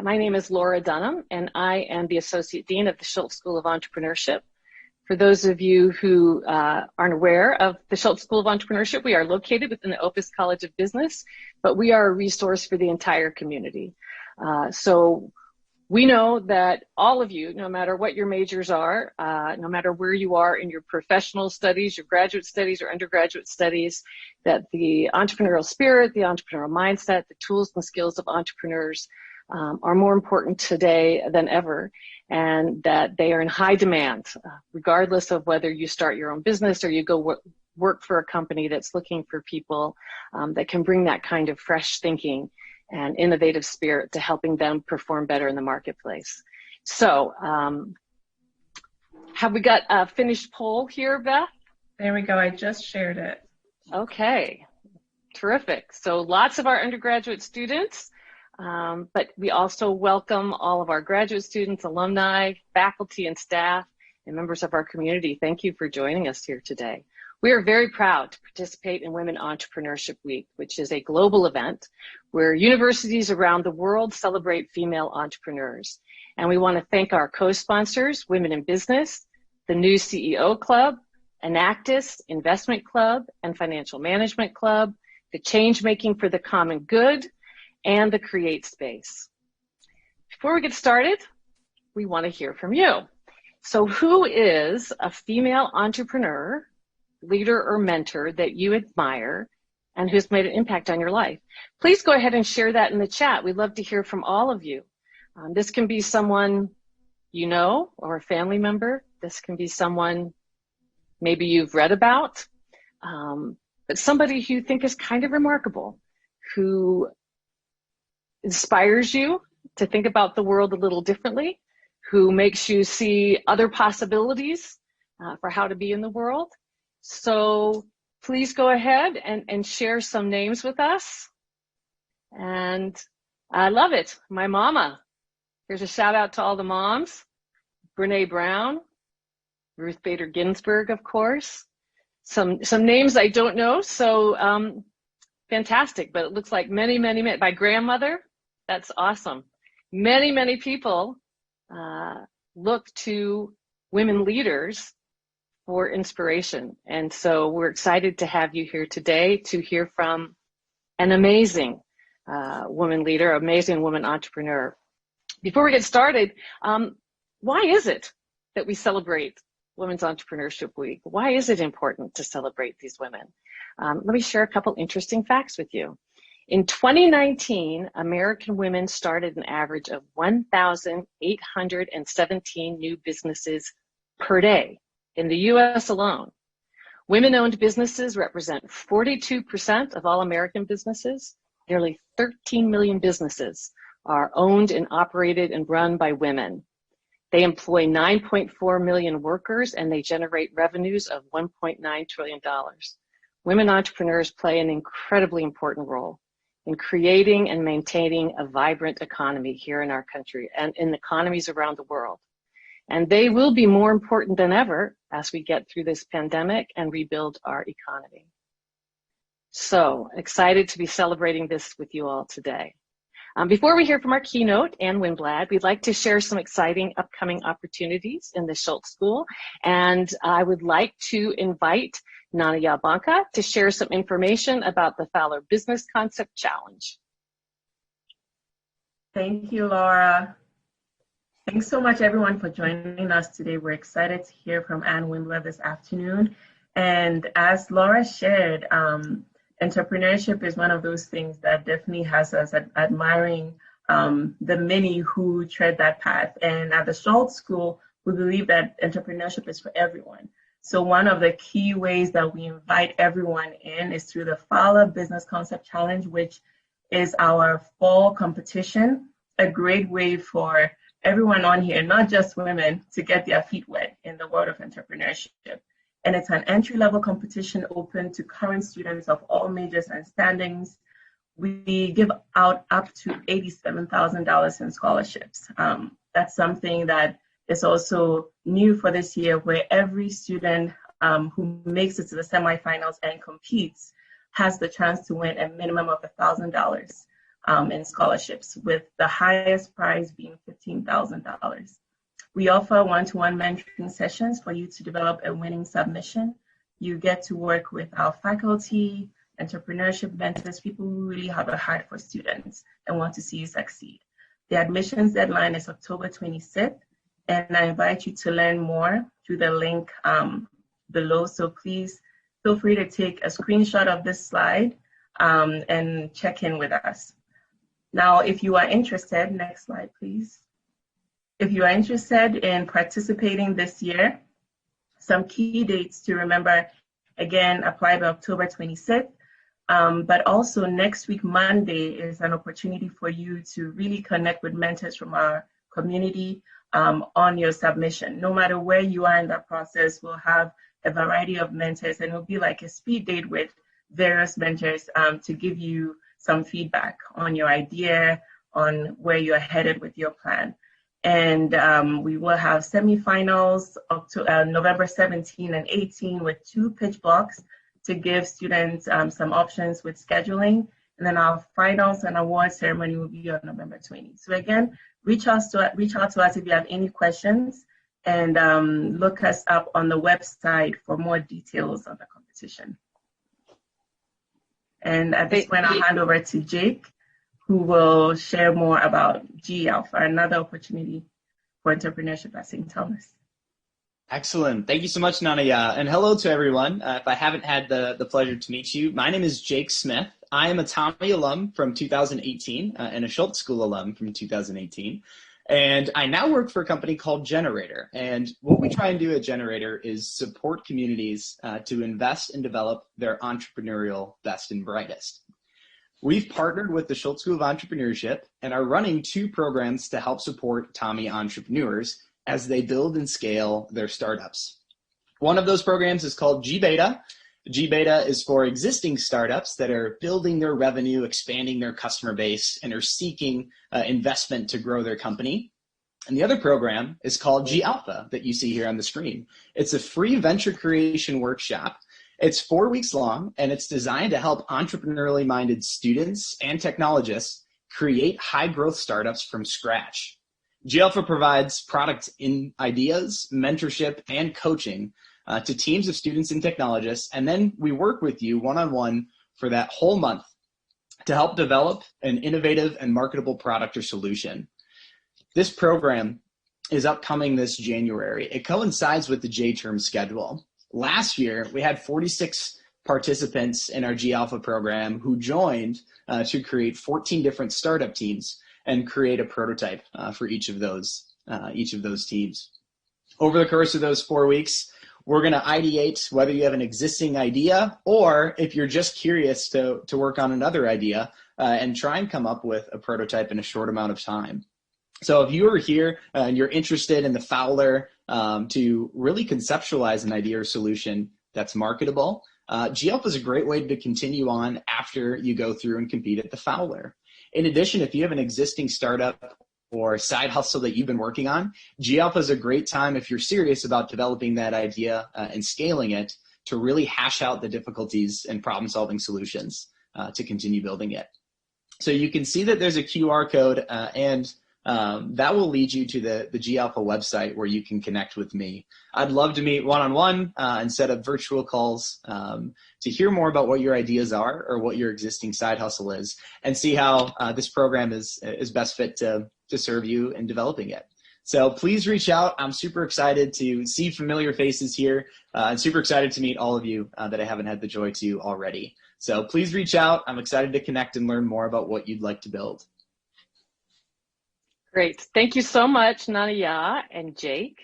My name is Laura Dunham, and I am the Associate Dean of the Schultz School of Entrepreneurship. For those of you who aren't aware of the Schultz School of Entrepreneurship, we are located within the Opus College of Business, but we are a resource for the entire community. So we know that all of you, no matter what your majors are, no matter where you are in your professional studies, your graduate studies or undergraduate studies, that the entrepreneurial spirit, the entrepreneurial mindset, the tools and skills of entrepreneurs are more important today than ever, and that they are in high demand, regardless of whether you start your own business or you go work for a company that's looking for people that can bring that kind of fresh thinking and innovative spirit to helping them perform better in the marketplace. So have we got a finished poll here, Beth? There we go. I just shared it. Okay, terrific. So lots of our undergraduate students, but we also welcome all of our graduate students, alumni, faculty and staff, and members of our community. Thank you for joining us here today. We are very proud to participate in Women Entrepreneurship Week, which is a global event where universities around the world celebrate female entrepreneurs. And we want to thank our co-sponsors, Women in Business, the New CEO Club, Enactus Investment Club and Financial Management Club, the Change Making for the Common Good, and the Create Space. Before we get started, we want to hear from you. So who is a female entrepreneur, leader, or mentor that you admire and who's made an impact on your life? Please go ahead and share that in the chat. We'd love to hear from all of you. This can be someone you know or a family member. This can be someone maybe you've read about, but somebody who you think is kind of remarkable, who inspires you to think about the world a little differently, who makes you see other possibilities for how to be in the world. So please go ahead and share some names with us. And I love it. My mama. Here's a shout out to all the moms. Brene Brown, Ruth Bader Ginsburg, of course. Some names I don't know, so fantastic. But it looks like many. My grandmother, that's awesome. Many people look to women leaders for inspiration. And so we're excited to have you here today to hear from an amazing woman leader, amazing woman entrepreneur. Before we get started, why is it that we celebrate Women's Entrepreneurship Week? Why is it important to celebrate these women? Let me share a couple interesting facts with you. In 2019, American women started an average of 1,817 new businesses per day in the US alone. Women-owned businesses represent 42% of all American businesses. Nearly 13 million businesses are owned and operated and run by women. They employ 9.4 million workers and they generate revenues of $1.9 trillion. Women entrepreneurs play an incredibly important role in creating and maintaining a vibrant economy here in our country and in economies around the world. And they will be more important than ever as we get through this pandemic and rebuild our economy. So excited to be celebrating this with you all today. Before we hear from our keynote, Ann Winblad, we'd like to share some exciting upcoming opportunities in the Schultz School. And I would like to invite Nana Yabanka to share some information about the Fowler Business Concept Challenge. Thank you, Laura. Thanks so much, everyone, for joining us today. We're excited to hear from Ann Winblad this afternoon. And as Laura shared, entrepreneurship is one of those things that definitely has us admiring the many who tread that path. And at the Schultz School, we believe that entrepreneurship is for everyone. So one of the key ways that we invite everyone in is through the Fowler Business Concept Challenge, which is our fall competition, a great way for everyone on here, not just women, to get their feet wet in the world of entrepreneurship. And it's an entry-level competition open to current students of all majors and standings. We give out up to $87,000 in scholarships. That's something that is also new for this year, where every student who makes it to the semifinals and competes has the chance to win a minimum of $1,000. in scholarships, with the highest prize being $15,000. We offer one-to-one mentoring sessions for you to develop a winning submission. You get to work with our faculty, entrepreneurship mentors, people who really have a heart for students and want to see you succeed. The admissions deadline is October 26th, and I invite you to learn more through the link below. So please feel free to take a screenshot of this slide and check in with us. Now, if you are interested, next slide, please. If you are interested in participating this year, some key dates to remember, again, apply by October 26th. But also next week, Monday, is an opportunity for you to really connect with mentors from our community on your submission. No matter where you are in that process, we'll have a variety of mentors, and it'll be like a speed date with various mentors to give you some feedback on your idea, on where you're headed with your plan. And we will have semifinals up to November 17 and 18 with 2 pitch blocks to give students some options with scheduling. And then our finals and award ceremony will be on November 20. So again, reach out to us if you have any questions, and look us up on the website for more details of the competition. And at this point, I'll hand over to Jake, who will share more about G Alpha, another opportunity for entrepreneurship at St. Thomas. Excellent. Thank you so much, Nanaya. And hello to everyone. If I haven't had the pleasure to meet you, my name is Jake Smith. I am a Tommy alum from 2018 and a Schultz School alum from 2018. And I now work for a company called Generator. And what we try and do at Generator is support communities to invest and develop their entrepreneurial best and brightest. We've partnered with the Schultz School of Entrepreneurship and are running 2 programs to help support Tommy entrepreneurs as they build and scale their startups. One of those programs is called G-Beta. G-Beta is for existing startups that are building their revenue, expanding their customer base, and are seeking investment to grow their company. And the other program is called G-Alpha that you see here on the screen. It's a free venture creation workshop. It's 4 weeks long, and it's designed to help entrepreneurially minded students and technologists create high growth startups from scratch. G-Alpha provides product ideas, mentorship, and coaching to teams of students and technologists, and then we work with you one-on-one for that whole month to help develop an innovative and marketable product or solution. This program is upcoming this January. It coincides with the J-term schedule. Last year, we had 46 participants in our G-Alpha program who joined to create 14 different startup teams and create a prototype for each of those teams. Over the course of those 4 weeks, we're going to ideate whether you have an existing idea or if you're just curious to work on another idea and try and come up with a prototype in a short amount of time. So if you are here and you're interested in the Fowler to really conceptualize an idea or solution that's marketable, G-Alpha is a great way to continue on after you go through and compete at the Fowler. In addition, if you have an existing startup or side hustle that you've been working on, G-Alpha is a great time if you're serious about developing that idea and scaling it to really hash out the difficulties and problem-solving solutions to continue building it. So you can see that there's a QR code and that will lead you to the G-Alpha website where you can connect with me. I'd love to meet one-on-one and set up virtual calls to hear more about what your ideas are or what your existing side hustle is and see how this program is best fit to serve you in developing it. So please reach out. I'm super excited to see familiar faces here and super excited to meet all of you that I haven't had the joy to already. So please reach out. I'm excited to connect and learn more about what you'd like to build. Great. Thank you so much, Nanaya and Jake.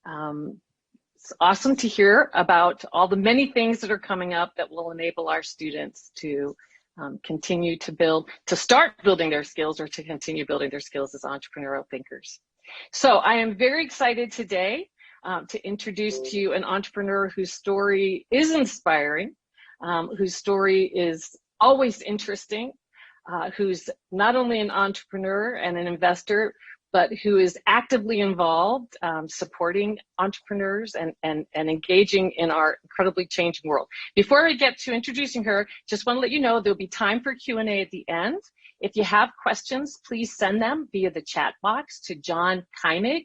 It's awesome to hear about all the many things that are coming up that will enable our students to continue to start building their skills or to continue building their skills as entrepreneurial thinkers. So I am very excited today to introduce to you an entrepreneur whose story is inspiring, whose story is always interesting, who's not only an entrepreneur and an investor, but who is actively involved supporting entrepreneurs and engaging in our incredibly changing world. Before I get to introducing her, just want to let you know there'll be time for Q&A at the end. If you have questions, please send them via the chat box to John Keimig.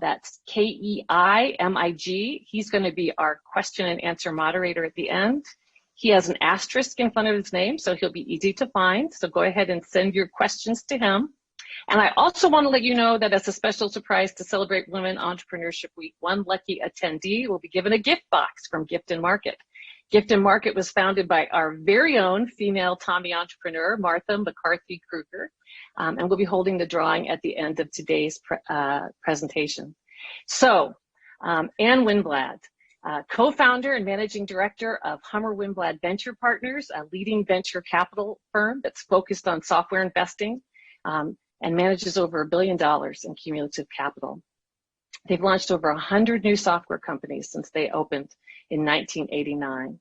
That's Keimig. He's going to be our question and answer moderator at the end. He has an asterisk in front of his name, so he'll be easy to find. So go ahead and send your questions to him. And I also want to let you know that as a special surprise to celebrate Women Entrepreneurship Week, one lucky attendee will be given a gift box from Gift and Market. Gift and Market was founded by our very own female Tommy entrepreneur, Martha McCarthy Kruger, and we'll be holding the drawing at the end of today's presentation. So, Ann Winblad, co-founder and managing director of Hummer Winblad Venture Partners, a leading venture capital firm that's focused on software investing and manages over $1 billion in cumulative capital. They've launched over 100 new software companies since they opened in 1989.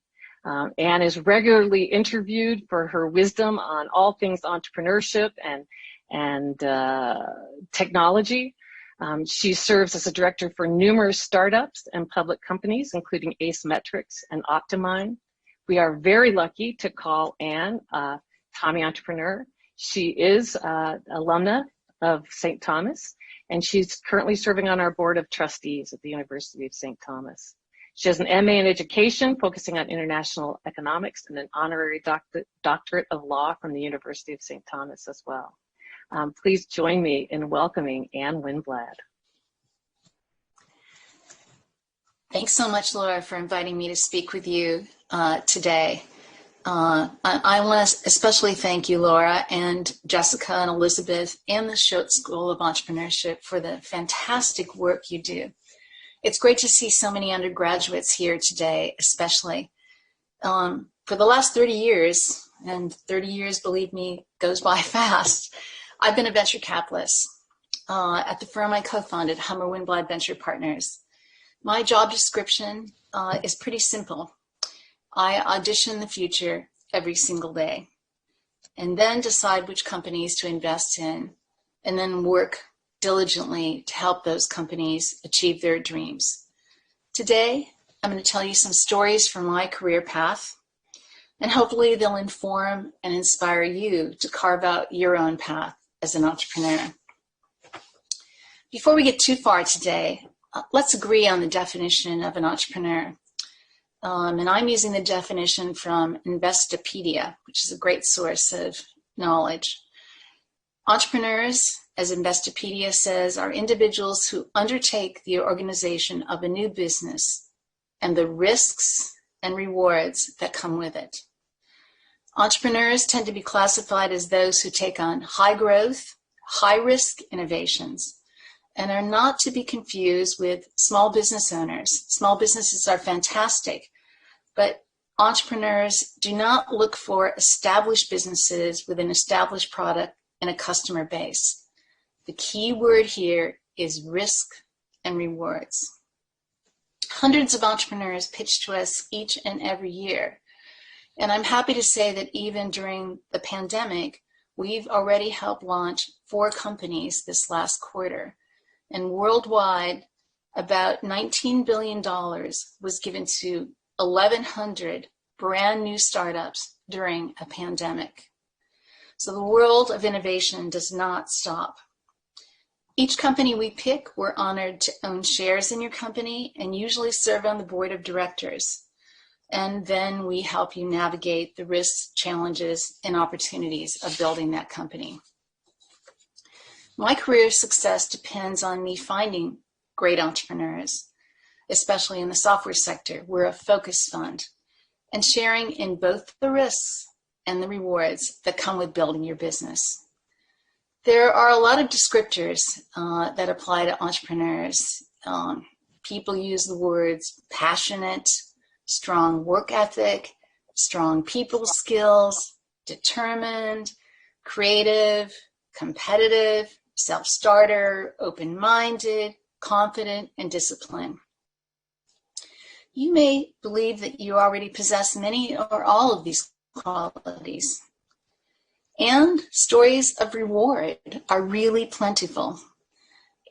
Anne is regularly interviewed for her wisdom on all things entrepreneurship and technology. She serves as a director for numerous startups and public companies, including Ace Metrics and Optimine. We are very lucky to call Anne a Tommy entrepreneur. She is alumna of St. Thomas, and she's currently serving on our board of trustees at the University of St. Thomas. She has an MA in education, focusing on international economics, and an honorary doctorate of law from the University of St. Thomas as well. Please join me in welcoming Ann Winblad. Thanks so much, Laura, for inviting me to speak with you today. I want to especially thank you, Laura, and Jessica and Elizabeth, and the Schultz School of Entrepreneurship for the fantastic work you do. It's great to see so many undergraduates here today, especially. For the last 30 years, and 30 years, believe me, goes by fast, I've been a venture capitalist at the firm I co-founded, Hummer Winblad Venture Partners. My job description is pretty simple. I audition the future every single day and then decide which companies to invest in and then work diligently to help those companies achieve their dreams. Today, I'm going to tell you some stories from my career path, and hopefully they'll inform and inspire you to carve out your own path as an entrepreneur. Before we get too far today, let's agree on the definition of an entrepreneur. And I'm using the definition from Investopedia, which is a great source of knowledge. Entrepreneurs, as Investopedia says, are individuals who undertake the organization of a new business and the risks and rewards that come with it. Entrepreneurs tend to be classified as those who take on high growth, high risk innovations and are not to be confused with small business owners. Small businesses are fantastic, but entrepreneurs do not look for established businesses with an established product and a customer base. The key word here is risk and rewards. Hundreds of entrepreneurs pitch to us each and every year. And I'm happy to say that even during the pandemic, we've already helped launch 4 companies this last quarter. And worldwide, about $19 billion was given to 1,100 brand new startups during a pandemic. So the world of innovation does not stop. Each company we pick, we're honored to own shares in your company and usually serve on the board of directors. And then we help you navigate the risks, challenges, and opportunities of building that company. My career success depends on me finding great entrepreneurs, especially in the software sector. We're a focus fund, and sharing in both the risks and the rewards that come with building your business. There are a lot of descriptors that apply to entrepreneurs. People use the words passionate, strong work ethic, strong people skills, determined, creative, competitive, self-starter, open-minded, confident, and disciplined. You may believe that you already possess many or all of these qualities. And stories of reward are really plentiful.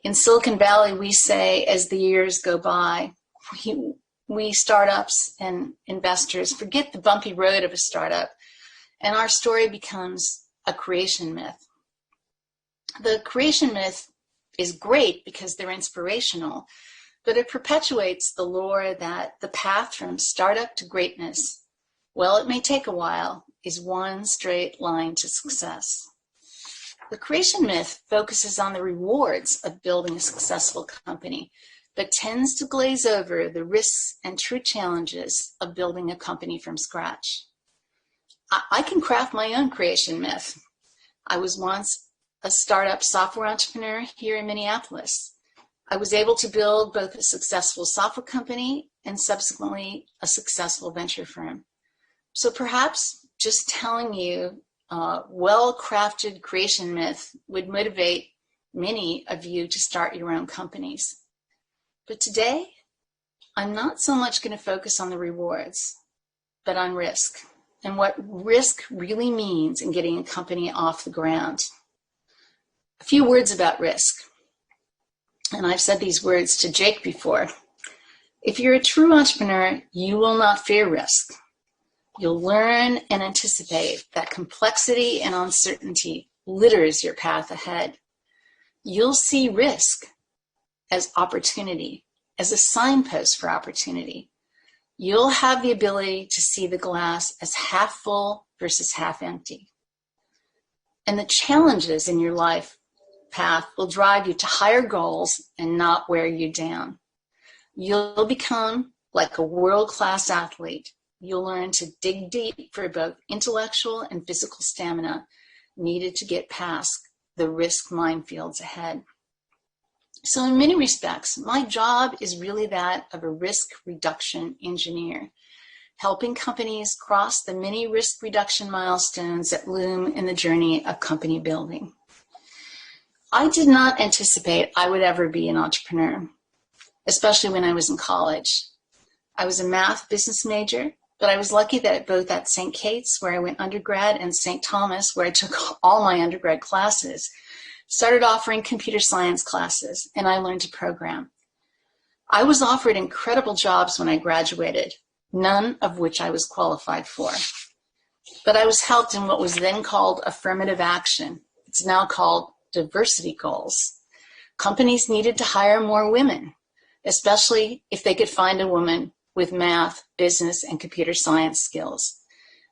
In Silicon Valley, we say as the years go by, we startups and investors forget the bumpy road of a startup, and our story becomes a creation myth. The creation myth is great because they're inspirational, but it perpetuates the lore that the path from startup to greatness, well, it may take a while, is one straight line to success. The creation myth focuses on the rewards of building a successful company, but tends to glaze over the risks and true challenges of building a company from scratch. I can craft my own creation myth. I was once a startup software entrepreneur here in Minneapolis. I was able to build both a successful software company and subsequently a successful venture firm. So perhaps just telling you a well-crafted creation myth would motivate many of you to start your own companies. But today, I'm not so much going to focus on the rewards, but on risk and what risk really means in getting a company off the ground. A few words about risk. And I've said these words to Jake before. If you're a true entrepreneur, you will not fear risk. You'll learn and anticipate that complexity and uncertainty litters your path ahead. You'll see risk as opportunity, as a signpost for opportunity. You'll have the ability to see the glass as half full versus half empty. And the challenges in your life path will drive you to higher goals and not wear you down. You'll become like a world-class athlete. You'll learn to dig deep for both intellectual and physical stamina needed to get past the risk minefields ahead. So in many respects, my job is really that of a risk reduction engineer, helping companies cross the many risk reduction milestones that loom in the journey of company building. I did not anticipate I would ever be an entrepreneur, especially when I was in college. I was a math business major, but I was lucky that both at St. Kate's, where I went undergrad, and St. Thomas, where I took all my undergrad classes, started offering computer science classes, and I learned to program. I was offered incredible jobs when I graduated, none of which I was qualified for. But I was helped in what was then called affirmative action. It's now called diversity goals. Companies needed to hire more women, especially if they could find a woman with math, business, and computer science skills.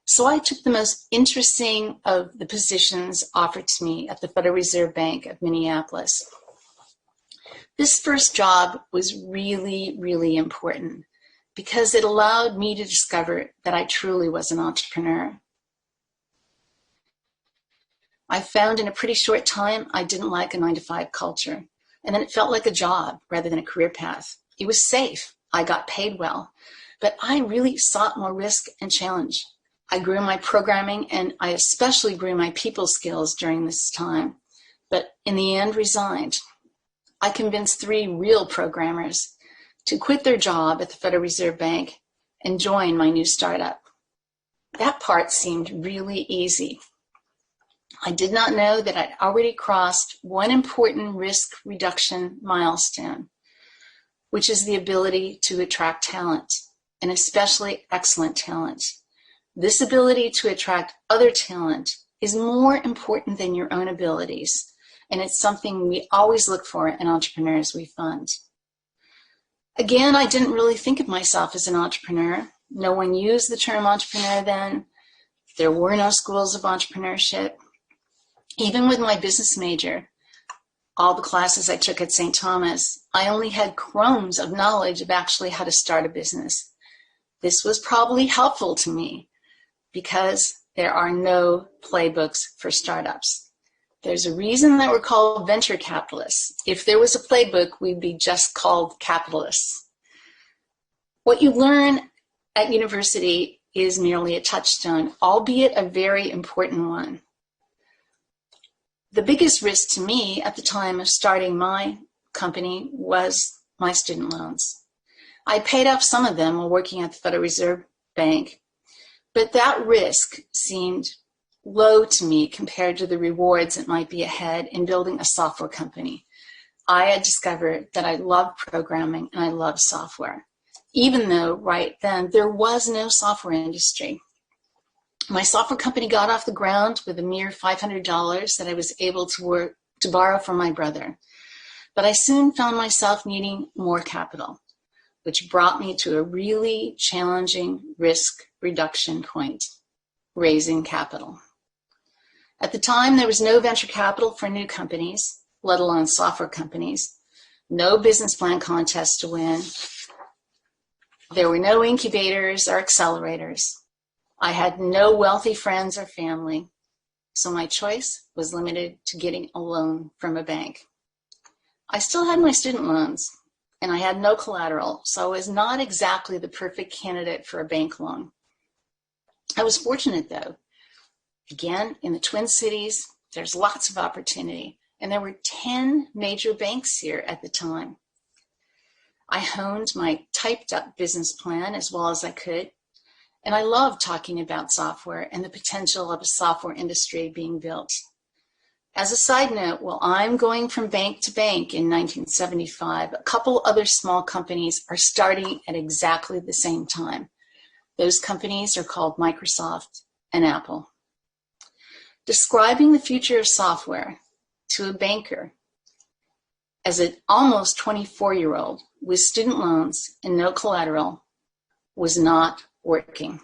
So I took the most interesting of the positions offered to me at the Federal Reserve Bank of Minneapolis. This first job was really, really important because it allowed me to discover that I truly was an entrepreneur. I found in a pretty short time I didn't like a 9-to-5 culture, and then it felt like a job rather than a career path. It was safe. I got paid well, but I really sought more risk and challenge. I grew my programming, and I especially grew my people skills during this time, but in the end resigned. I convinced 3 real programmers to quit their job at the Federal Reserve Bank and join my new startup. That part seemed really easy. I did not know that I'd already crossed one important risk reduction milestone, which is the ability to attract talent, and especially excellent talent. This ability to attract other talent is more important than your own abilities, and it's something we always look for in entrepreneurs we fund. Again, I didn't really think of myself as an entrepreneur. No one used the term entrepreneur then. There were no schools of entrepreneurship. Even with my business major, all the classes I took at St. Thomas, I only had crumbs of knowledge of actually how to start a business. This was probably helpful to me because there are no playbooks for startups. There's a reason that we're called venture capitalists. If there was a playbook, we'd be just called capitalists. What you learn at university is merely a touchstone, albeit a very important one. The biggest risk to me at the time of starting my company was my student loans. I paid off some of them while working at the Federal Reserve Bank, but that risk seemed low to me compared to the rewards that might be ahead in building a software company. I had discovered that I loved programming and I loved software, even though right then there was no software industry. My software company got off the ground with a mere $500 that I was able to borrow from my brother. But I soon found myself needing more capital, which brought me to a really challenging risk reduction point, raising capital. At the time, there was no venture capital for new companies, let alone software companies, no business plan contests to win. There were no incubators or accelerators. I had no wealthy friends or family, so my choice was limited to getting a loan from a bank. I still had my student loans, and I had no collateral, so I was not exactly the perfect candidate for a bank loan. I was fortunate, though. Again, in the Twin Cities, there's lots of opportunity, and there were 10 major banks here at the time. I honed my typed-up business plan as well as I could, and I loved talking about software and the potential of a software industry being built. As a side note, while I'm going from bank to bank in 1975, a couple other small companies are starting at exactly the same time. Those companies are called Microsoft and Apple. Describing the future of software to a banker as an almost 24-year-old with student loans and no collateral was not working.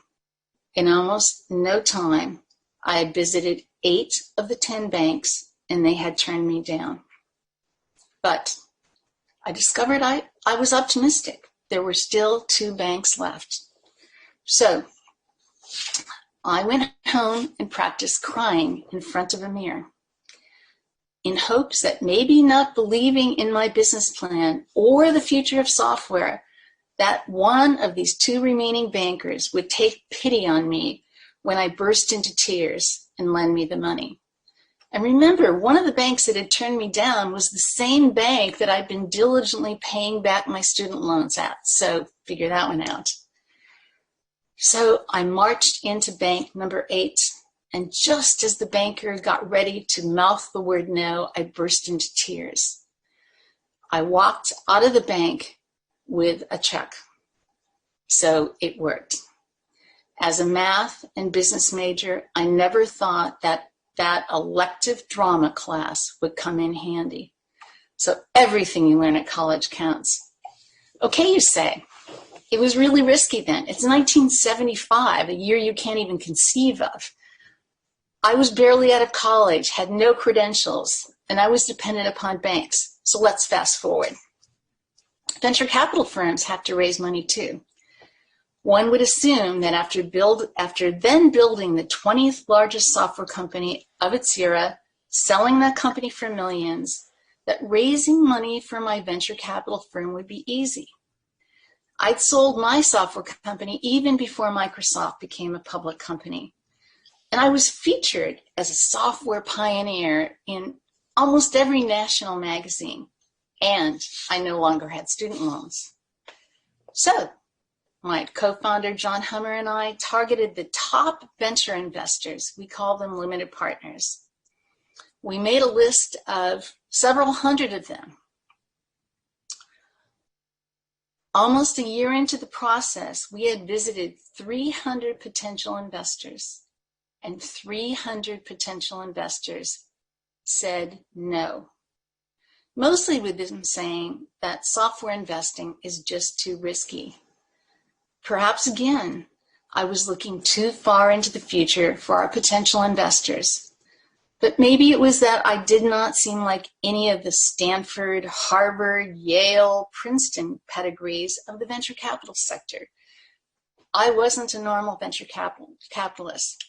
In almost no time, I had visited 8 of the 10 banks, and they had turned me down. But I discovered I was optimistic. There were still 2 banks left. So I went home and practiced crying in front of a mirror in hopes that maybe not believing in my business plan or the future of software, that one of these 2 remaining bankers would take pity on me when I burst into tears and lend me the money. And remember, one of the banks that had turned me down was the same bank that I'd been diligently paying back my student loans at. So figure that one out. So I marched into bank number 8, and just as the banker got ready to mouth the word no, I burst into tears. I walked out of the bank with a check. So it worked. As a math and business major, I never thought that elective drama class would come in handy. So everything you learn at college counts. Okay, you say. It was really risky then. It's 1975, a year you can't even conceive of. I was barely out of college, had no credentials, and I was dependent upon banks. So let's fast forward. Venture capital firms have to raise money too. One would assume that after then building the 20th largest software company of its era, selling that company for millions, that raising money for my venture capital firm would be easy. I'd sold my software company even before Microsoft became a public company. And I was featured as a software pioneer in almost every national magazine. And I no longer had student loans. So my co-founder, John Hummer, and I targeted the top venture investors. We call them limited partners. We made a list of several hundred of them. Almost a year into the process, we had visited 300 potential investors, and 300 potential investors said no. Mostly with them saying that software investing is just too risky. Perhaps again, I was looking too far into the future for our potential investors. But maybe it was that I did not seem like any of the Stanford, Harvard, Yale, Princeton pedigrees of the venture capital sector. I wasn't a normal venture capitalist.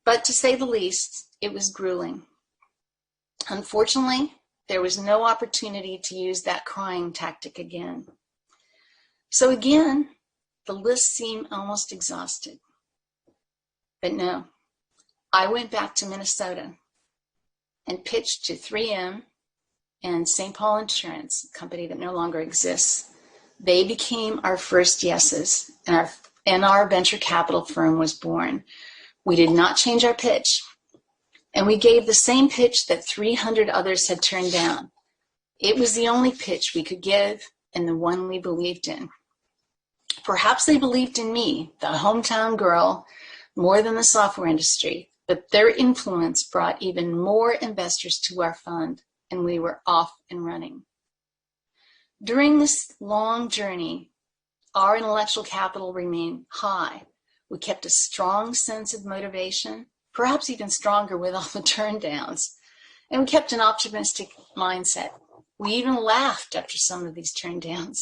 But to say the least, it was grueling. Unfortunately, there was no opportunity to use that crying tactic again. So again, the list seemed almost exhausted. But no, I went back to Minnesota and pitched to 3M and St. Paul Insurance, a company that no longer exists. They became our first yeses, and our venture capital firm was born. We did not change our pitch, and we gave the same pitch that 300 others had turned down. It was the only pitch we could give and the one we believed in. Perhaps they believed in me, the hometown girl, more than the software industry, but their influence brought even more investors to our fund, and we were off and running. During this long journey, our intellectual capital remained high. We kept a strong sense of motivation, perhaps even stronger with all the turndowns, and we kept an optimistic mindset. We even laughed after some of these turndowns.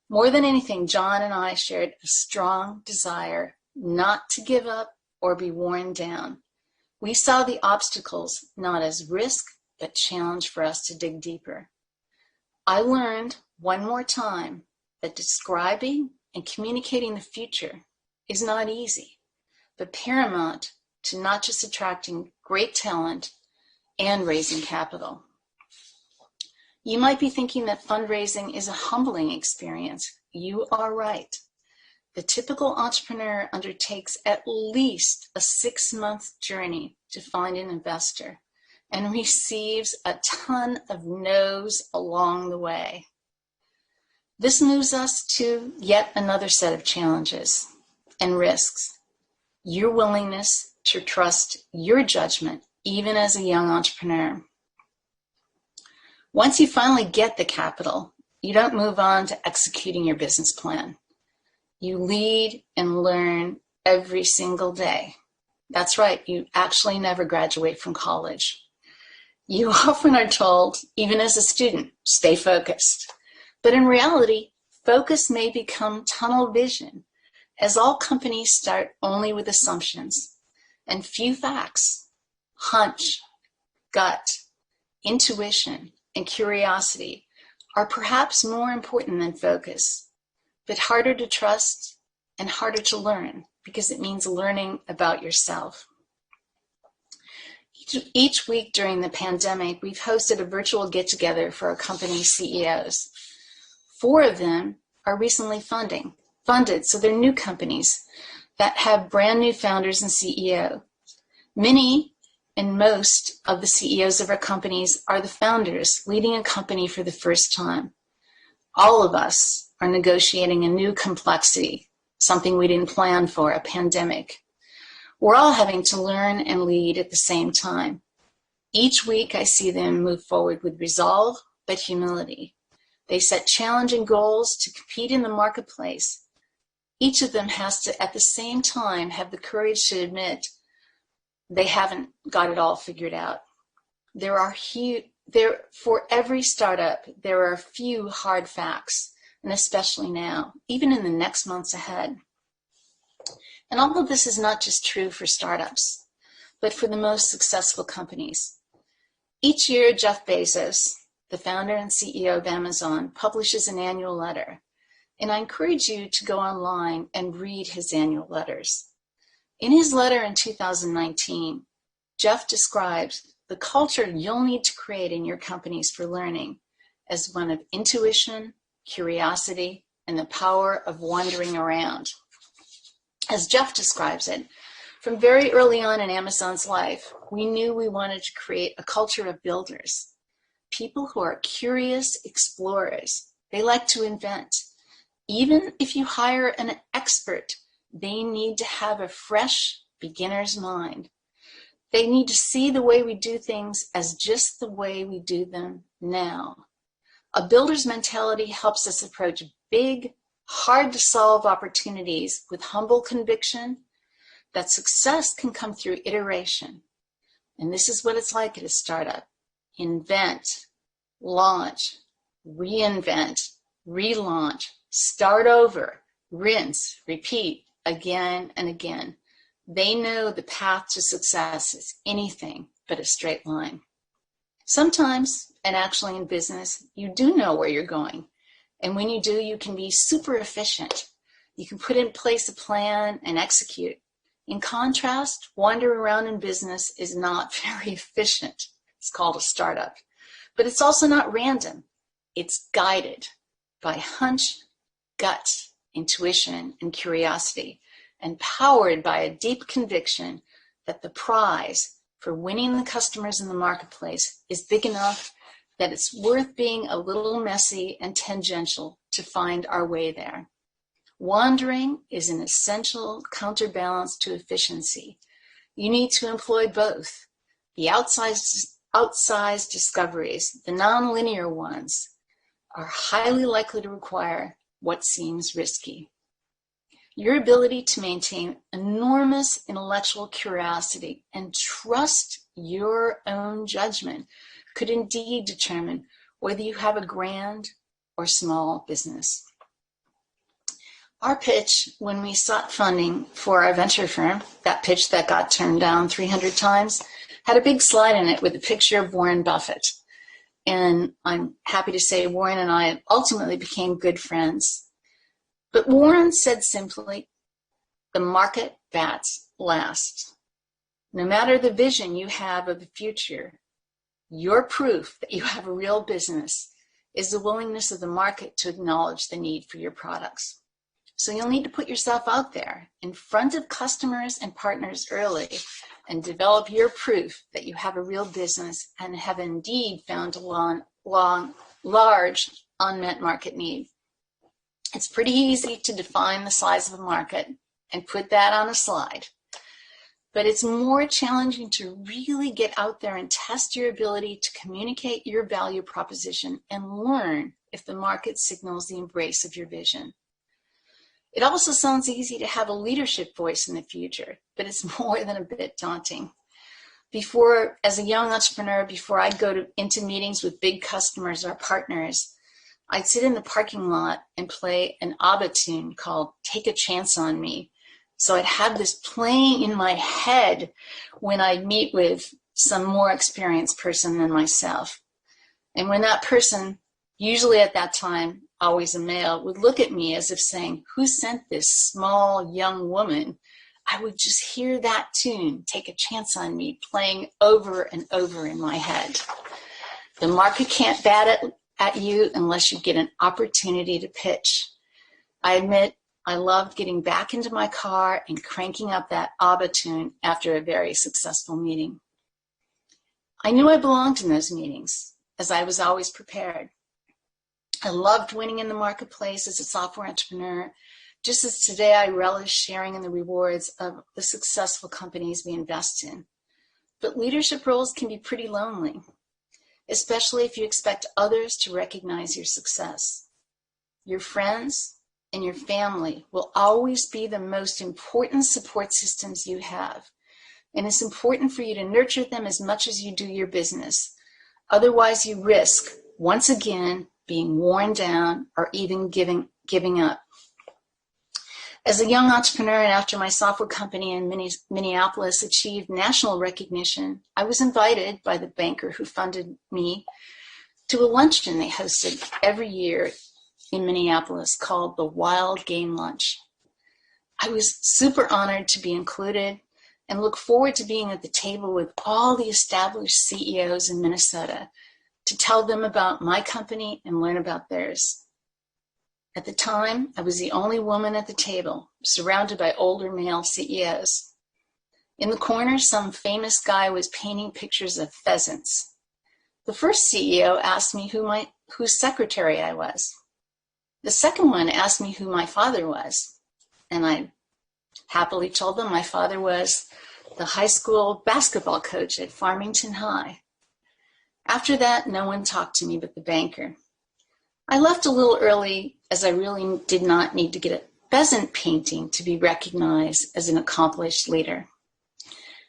More than anything, John and I shared a strong desire not to give up or be worn down. We saw the obstacles not as risk, but challenge for us to dig deeper. I learned one more time that describing and communicating the future is not easy, but paramount to not just attracting great talent and raising capital. You might be thinking that fundraising is a humbling experience. You are right. The typical entrepreneur undertakes at least a 6-month journey to find an investor and receives a ton of no's along the way. This moves us to yet another set of challenges and risks. Your willingness to trust your judgment, even as a young entrepreneur. Once you finally get the capital, you don't move on to executing your business plan. You lead and learn every single day. That's right, you actually never graduate from college. You often are told, even as a student, stay focused. But in reality, focus may become tunnel vision, as all companies start only with assumptions and few facts. Hunch, gut, intuition, and curiosity are perhaps more important than focus, but harder to trust and harder to learn because it means learning about yourself. Each week during the pandemic, we've hosted a virtual get-together for our company CEOs. 4 of them are recently funded, so they're new companies that have brand new founders and CEO. Many and most of the CEOs of our companies are the founders leading a company for the first time. All of us are negotiating a new complexity, something we didn't plan for, a pandemic. We're all having to learn and lead at the same time. Each week I see them move forward with resolve, but humility. They set challenging goals to compete in the marketplace. Each of them has to, at the same time, have the courage to admit they haven't got it all figured out. For every startup, there are a few hard facts, and especially now, even in the next months ahead. And all of this is not just true for startups, but for the most successful companies. Each year, Jeff Bezos, the founder and CEO of Amazon, publishes an annual letter, and I encourage you to go online and read his annual letters. In his letter in 2019, Jeff describes the culture you'll need to create in your companies for learning as one of intuition, curiosity, and the power of wandering around. As Jeff describes it, from very early on in Amazon's life, we knew we wanted to create a culture of builders, people who are curious explorers. They like to invent. Even if you hire an expert, they need to have a fresh beginner's mind. They need to see the way we do things as just the way we do them now. A builder's mentality helps us approach big, hard-to-solve opportunities with humble conviction that success can come through iteration. And this is what it's like at a startup. Invent, launch, reinvent, relaunch, start over, rinse, repeat, again and again. They know the path to success is anything but a straight line. Sometimes, and actually in business, you do know where you're going. And when you do, you can be super efficient. You can put in place a plan and execute. In contrast, wandering around in business is not very efficient. It's called a startup. But it's also not random. It's guided by hunch, gut, intuition, and curiosity, and powered by a deep conviction that the prize for winning the customers in the marketplace is big enough that it's worth being a little messy and tangential to find our way there. Wandering is an essential counterbalance to efficiency. You need to employ both. The outsized discoveries, the nonlinear ones, are highly likely to require what seems risky. Your ability to maintain enormous intellectual curiosity and trust your own judgment could indeed determine whether you have a grand or small business. Our pitch when we sought funding for our venture firm, that pitch that got turned down 300 times, had a big slide in it with a picture of Warren Buffett. And I'm happy to say Warren and I ultimately became good friends. But Warren said simply, the market bats last. No matter the vision you have of the future, your proof that you have a real business is the willingness of the market to acknowledge the need for your products. So you'll need to put yourself out there in front of customers and partners early and develop your proof that you have a real business and have indeed found a large unmet market need. It's pretty easy to define the size of a market and put that on a slide. But it's more challenging to really get out there and test your ability to communicate your value proposition and learn if the market signals the embrace of your vision. It also sounds easy to have a leadership voice in the future, but it's more than a bit daunting. As a young entrepreneur, before I'd go into meetings with big customers or partners, I'd sit in the parking lot and play an ABBA tune called Take a Chance on Me. So I'd have this playing in my head when I'd meet with some more experienced person than myself. And when that person, usually at that time, always a male, would look at me as if saying, who sent this small young woman? I would just hear that tune, Take a Chance on Me, playing over and over in my head. The market can't bat at you unless you get an opportunity to pitch. I admit I loved getting back into my car and cranking up that ABBA tune after a very successful meeting. I knew I belonged in those meetings, as I was always prepared. I loved winning in the marketplace as a software entrepreneur, just as today I relish sharing in the rewards of the successful companies we invest in. But leadership roles can be pretty lonely, especially if you expect others to recognize your success. Your friends and your family will always be the most important support systems you have. And it's important for you to nurture them as much as you do your business. Otherwise, you risk, once again, being worn down or even giving up. As a young entrepreneur and after my software company in Minneapolis achieved national recognition, I was invited by the banker who funded me to a luncheon they hosted every year in Minneapolis called the Wild Game Lunch. I was super honored to be included and look forward to being at the table with all the established CEOs in Minnesota to tell them about my company and learn about theirs. At the time, I was the only woman at the table, surrounded by older male CEOs. In the corner, some famous guy was painting pictures of pheasants. The first CEO asked me whose secretary I was. The second one asked me who my father was, and I happily told them my father was the high school basketball coach at Farmington High. After that, no one talked to me but the banker. I left a little early as I really did not need to get a pheasant painting to be recognized as an accomplished leader.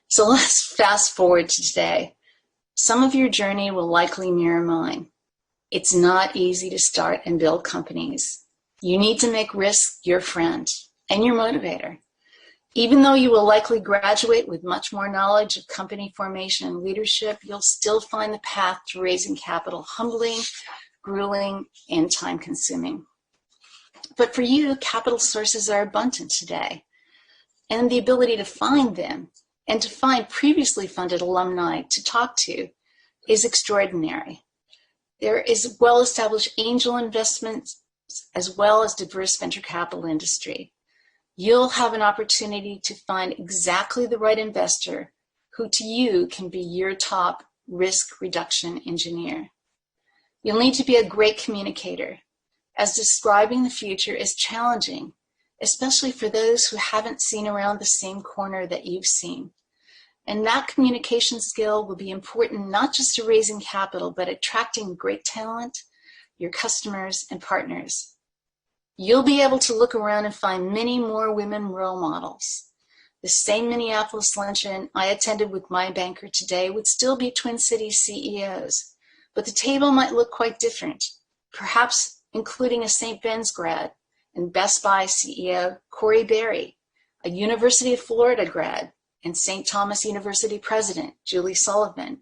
So let's fast forward to today. Some of your journey will likely mirror mine. It's not easy to start and build companies. You need to make risk your friend and your motivator. Even though you will likely graduate with much more knowledge of company formation and leadership, you'll still find the path to raising capital humbling, grueling, and time-consuming. But for you, capital sources are abundant today, and the ability to find them and to find previously funded alumni to talk to is extraordinary. There is well-established angel investments as well as diverse venture capital industry. You'll have an opportunity to find exactly the right investor who to you can be your top risk reduction engineer. You'll need to be a great communicator, as describing the future is challenging especially for those who haven't seen around the same corner that you've seen. And that communication skill will be important not just to raising capital, but attracting great talent, your customers, and partners. You'll be able to look around and find many more women role models. The same Minneapolis luncheon I attended with my banker today would still be Twin Cities CEOs, but the table might look quite different, perhaps including a St. Ben's grad and Best Buy CEO Corey Berry, a University of Florida grad and St. Thomas University president Julie Sullivan,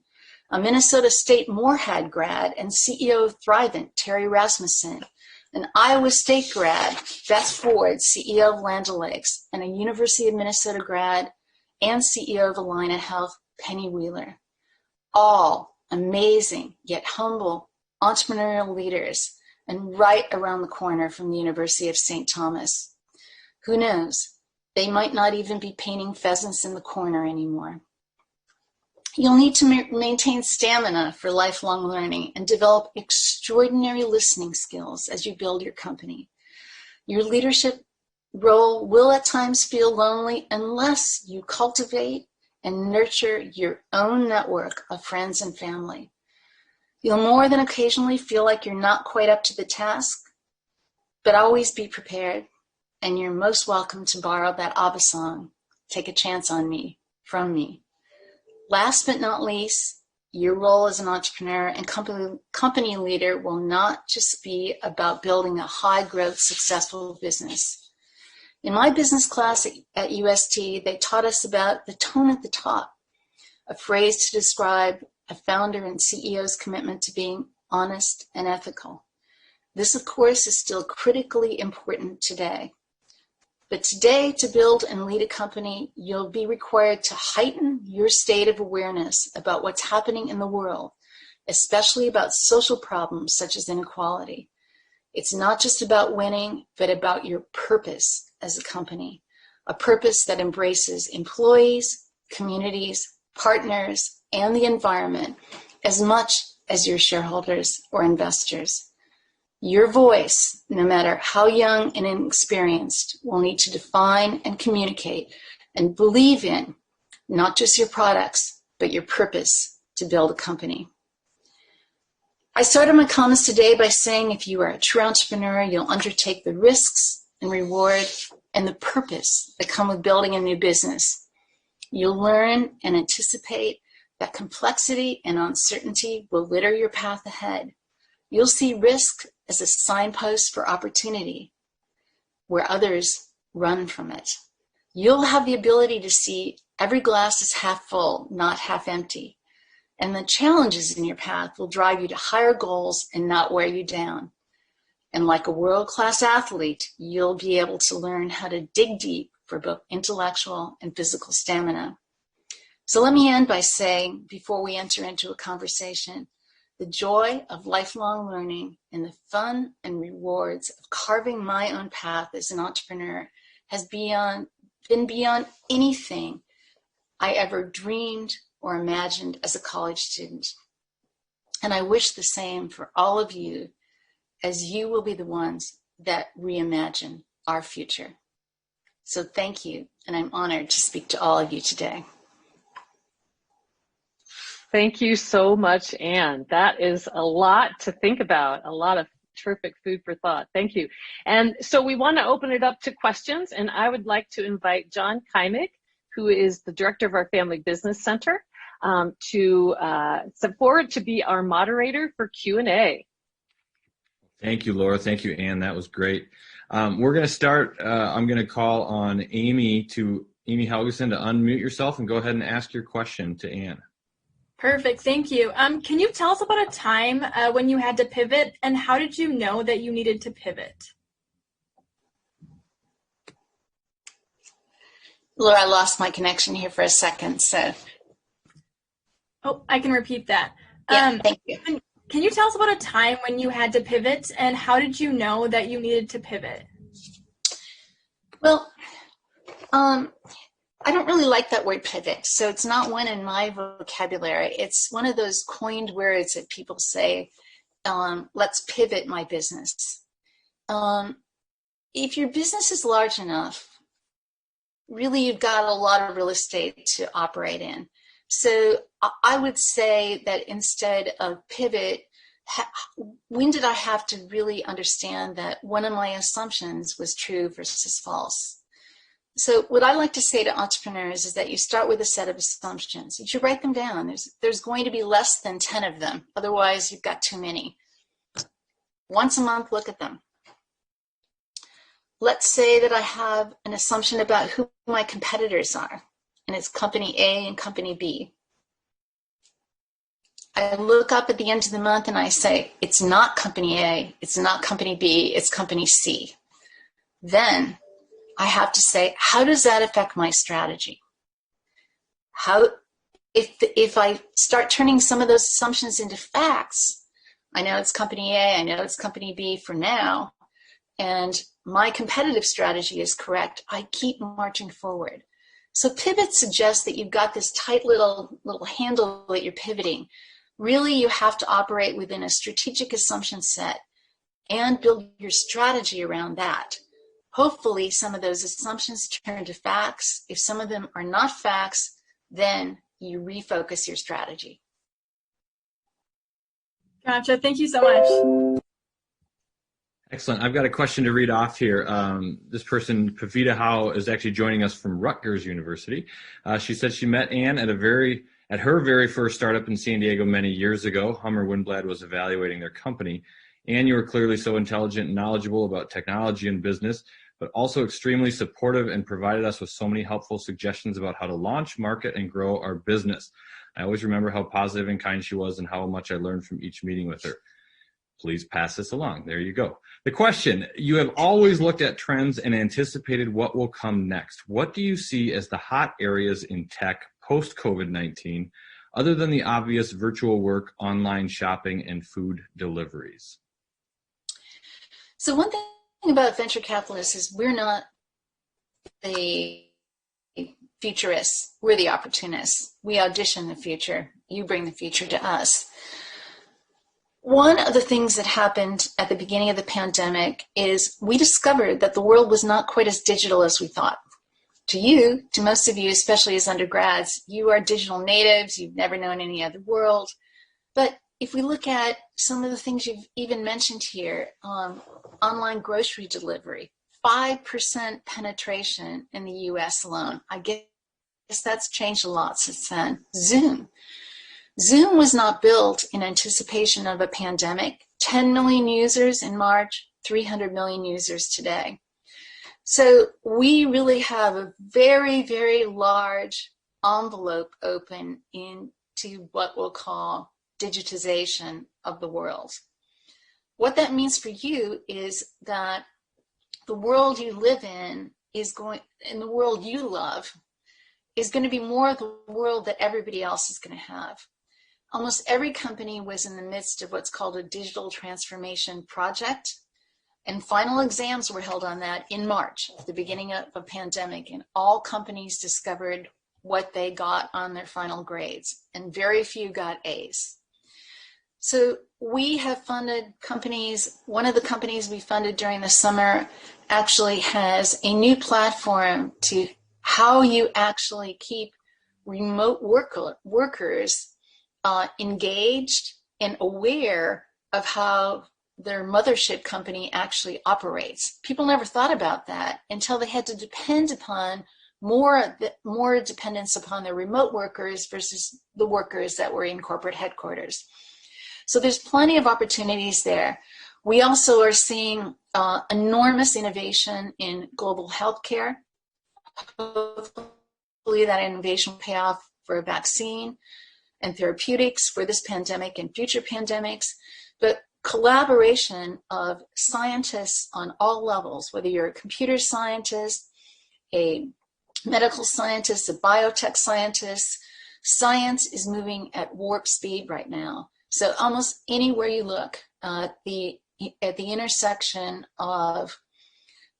a Minnesota State Moorhead grad and CEO of Thrivent Terry Rasmussen, an Iowa State grad, Beth Ford, CEO of Land O'Lakes, and a University of Minnesota grad and CEO of Allina Health, Penny Wheeler. All amazing yet humble entrepreneurial leaders, and right around the corner from the University of St. Thomas. Who knows? They might not even be painting pheasants in the corner anymore. You'll need to maintain stamina for lifelong learning and develop extraordinary listening skills as you build your company. Your leadership role will at times feel lonely unless you cultivate and nurture your own network of friends and family. You'll more than occasionally feel like you're not quite up to the task, but always be prepared, and you're most welcome to borrow that ABBA song, Take a Chance on Me, from me. Last but not least, your role as an entrepreneur and company leader will not just be about building a high-growth, successful business. In my business class at UST, they taught us about the tone at the top, a phrase to describe a founder and CEO's commitment to being honest and ethical. This, of course, is still critically important today. But today, to build and lead a company, you'll be required to heighten your state of awareness about what's happening in the world, especially about social problems such as inequality. It's not just about winning, but about your purpose as a company, a purpose that embraces employees, communities, partners, and the environment as much as your shareholders or investors. Your voice, no matter how young and inexperienced, will need to define and communicate and believe in not just your products, but your purpose to build a company. I started my comments today by saying if you are a true entrepreneur, you'll undertake the risks and reward and the purpose that come with building a new business. You'll learn and anticipate that complexity and uncertainty will litter your path ahead. You'll see risk as a signpost for opportunity where others run from it. You'll have the ability to see every glass is half full, not half empty. And the challenges in your path will drive you to higher goals and not wear you down. And like a world-class athlete, you'll be able to learn how to dig deep for both intellectual and physical stamina. So let me end by saying, before we enter into a conversation, the joy of lifelong learning and the fun and rewards of carving my own path as an entrepreneur has been beyond anything I ever dreamed or imagined as a college student. And I wish the same for all of you, as you will be the ones that reimagine our future. So thank you, and I'm honored to speak to all of you today. Thank you so much, Anne. That is a lot to think about, a lot of terrific food for thought. Thank you. And so we want to open it up to questions, and I would like to invite John Kymick, who is the director of our Family Business Center, to step forward to be our moderator for Q&A. Thank you, Laura. Thank you, Anne. That was great. We're going to start. I'm going to call on Amy Helgeson to unmute yourself and go ahead and ask your question to Anne. Perfect. Thank you. Can you tell us about a time when you had to pivot, and how did you know that you needed to pivot? Laura, I lost my connection here for a second, so. Oh, I can repeat that. Yeah, thank you. Can you tell us about a time when you had to pivot, and how did you know that you needed to pivot? Well, I don't really like that word pivot, so it's not one in my vocabulary. It's one of those coined words that people say, let's pivot my business. if your business is large enough, really you've got a lot of real estate to operate in. So I would say that instead of pivot, when did I have to really understand that one of my assumptions was true versus false? So what I like to say to entrepreneurs is that you start with a set of assumptions. You should write them down. There's going to be less than 10 of them. Otherwise, you've got too many. Once a month, look at them. Let's say that I have an assumption about who my competitors are, and it's company A and company B. I look up at the end of the month and I say, it's not company A, it's not company B, it's company C. Then I have to say, how does that affect my strategy? If I start turning some of those assumptions into facts, I know it's company A, I know it's company B for now, and my competitive strategy is correct, I keep marching forward. So pivot suggests that you've got this tight little handle that you're pivoting. Really, you have to operate within a strategic assumption set and build your strategy around that. Hopefully, some of those assumptions turn to facts. If some of them are not facts, then you refocus your strategy. Gotcha. Thank you so much. Excellent. I've got a question to read off here. This person, Pavita Howe, is actually joining us from Rutgers University. She said she met Ann at her very first startup in San Diego many years ago. Hummer Winblad was evaluating their company. Ann, you were clearly so intelligent and knowledgeable about technology and business, but also extremely supportive and provided us with so many helpful suggestions about how to launch, market, and grow our business. I always remember how positive and kind she was and how much I learned from each meeting with her. Please pass this along. There you go. The question, you have always looked at trends and anticipated what will come next. What do you see as the hot areas in tech post-COVID-19, other than the obvious virtual work, online shopping, and food deliveries? So one thing about venture capitalists is we're not the futurists. We're the opportunists. We audition the future. You bring the future to us. One of the things that happened at the beginning of the pandemic is we discovered that the world was not quite as digital as we thought. To most of you, especially as undergrads, you are digital natives. You've never known any other world. But if we look at some of the things you've even mentioned here, online grocery delivery, 5% penetration in the US alone. I guess that's changed a lot since then. Zoom was not built in anticipation of a pandemic. 10 million users in March, 300 million users today. So we really have a very, very large envelope open into what we'll call digitization of the world. What that means for you is that the world you live in and the world you love is going to be more of the world that everybody else is going to have. Almost every company was in the midst of what's called a digital transformation project, and final exams were held on that in March, at the beginning of a pandemic, and all companies discovered what they got on their final grades, and very few got A's. So we have funded companies. One of the companies we funded during the summer actually has a new platform to how you actually keep remote workers engaged and aware of how their mothership company actually operates. People never thought about that until they had to depend upon more dependence upon their remote workers versus the workers that were in corporate headquarters. So there's plenty of opportunities there. We also are seeing enormous innovation in global healthcare. Hopefully that innovation will pay off for a vaccine and therapeutics for this pandemic and future pandemics. But collaboration of scientists on all levels, whether you're a computer scientist, a medical scientist, a biotech scientist, science is moving at warp speed right now. So almost anywhere you look, at the intersection of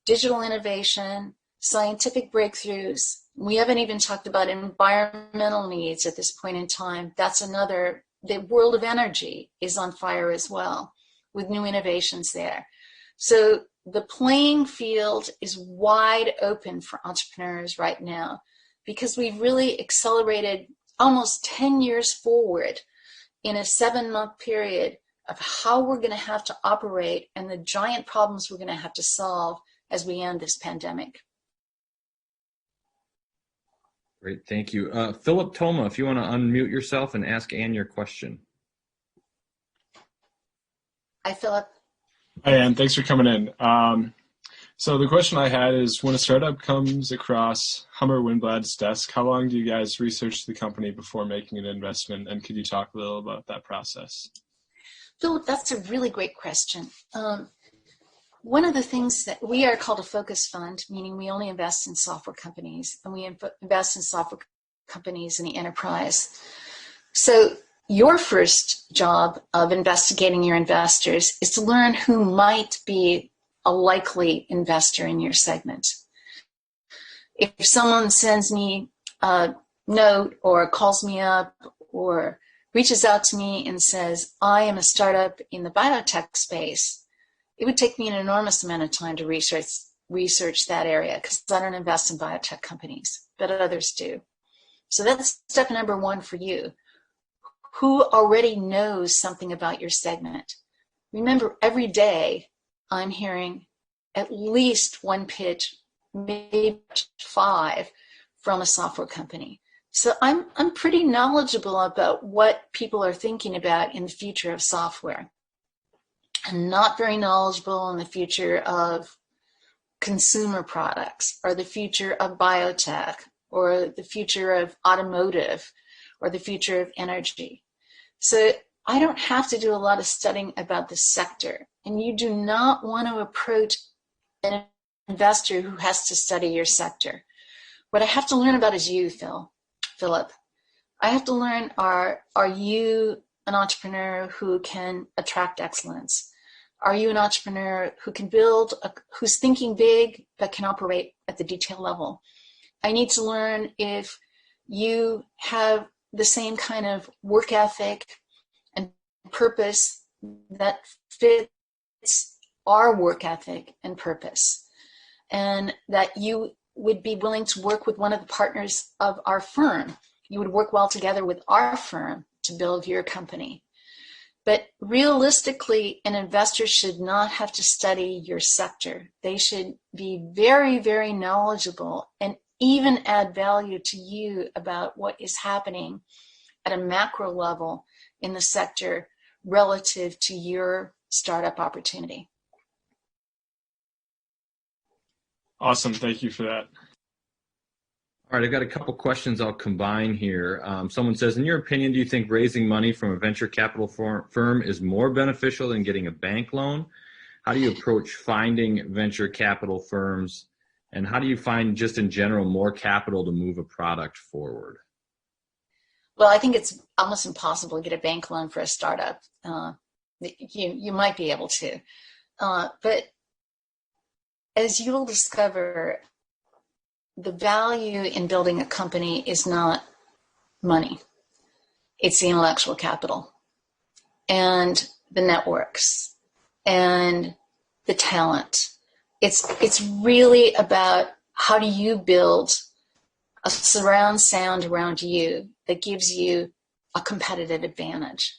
digital innovation, scientific breakthroughs, we haven't even talked about environmental needs at this point in time. That's another, the world of energy is on fire as well with new innovations there. So the playing field is wide open for entrepreneurs right now because we've really accelerated almost 10 years forward in a 7-month period of how we're going to have to operate and the giant problems we're going to have to solve as we end this pandemic. Great, thank you. Philip Toma, if you want to unmute yourself and ask Anne your question. Hi, Philip. Hi, Anne. Thanks for coming in. So the question I had is, when a startup comes across Hummer Winblad's desk, how long do you guys research the company before making an investment? And could you talk a little about that process? Philip, that's a really great question. One of the things that we are called a focus fund, meaning we only invest in software companies, and we invest in software companies in the enterprise. So your first job of investigating your investors is to learn who might be a likely investor in your segment. If someone sends me a note or calls me up or reaches out to me and says, I am a startup in the biotech space, it would take me an enormous amount of time to research that area because I don't invest in biotech companies, but others do. So that's step number one for you. Who already knows something about your segment? Remember, every day I'm hearing at least one pitch, maybe 5 from a software company. So I'm pretty knowledgeable about what people are thinking about in the future of software. I'm not very knowledgeable in the future of consumer products or the future of biotech or the future of automotive or the future of energy. So I don't have to do a lot of studying about the sector, and you do not want to approach an investor who has to study your sector. What I have to learn about is you, Philip. I have to learn, are you an entrepreneur who can attract excellence? Are you an entrepreneur who can who's thinking big, but can operate at the detail level? I need to learn if you have the same kind of work ethic and purpose that fits our work ethic and purpose, and that you would be willing to work with one of the partners of our firm. You would work well together with our firm to build your company. But realistically, an investor should not have to study your sector. They should be very, very knowledgeable and even add value to you about what is happening at a macro level in the sector relative to your startup opportunity. Awesome. Thank you for that. All right, I've got a couple questions I'll combine here. Someone says, in your opinion, do you think raising money from a venture capital firm is more beneficial than getting a bank loan? How do you approach finding venture capital firms? And how do you find, just in general, more capital to move a product forward? Well, I think it's almost impossible to get a bank loan for a startup. You might be able to. But as you'll discover, the value in building a company is not money. It's the intellectual capital and the networks and the talent. It's really about how do you build a surround sound around you that gives you a competitive advantage.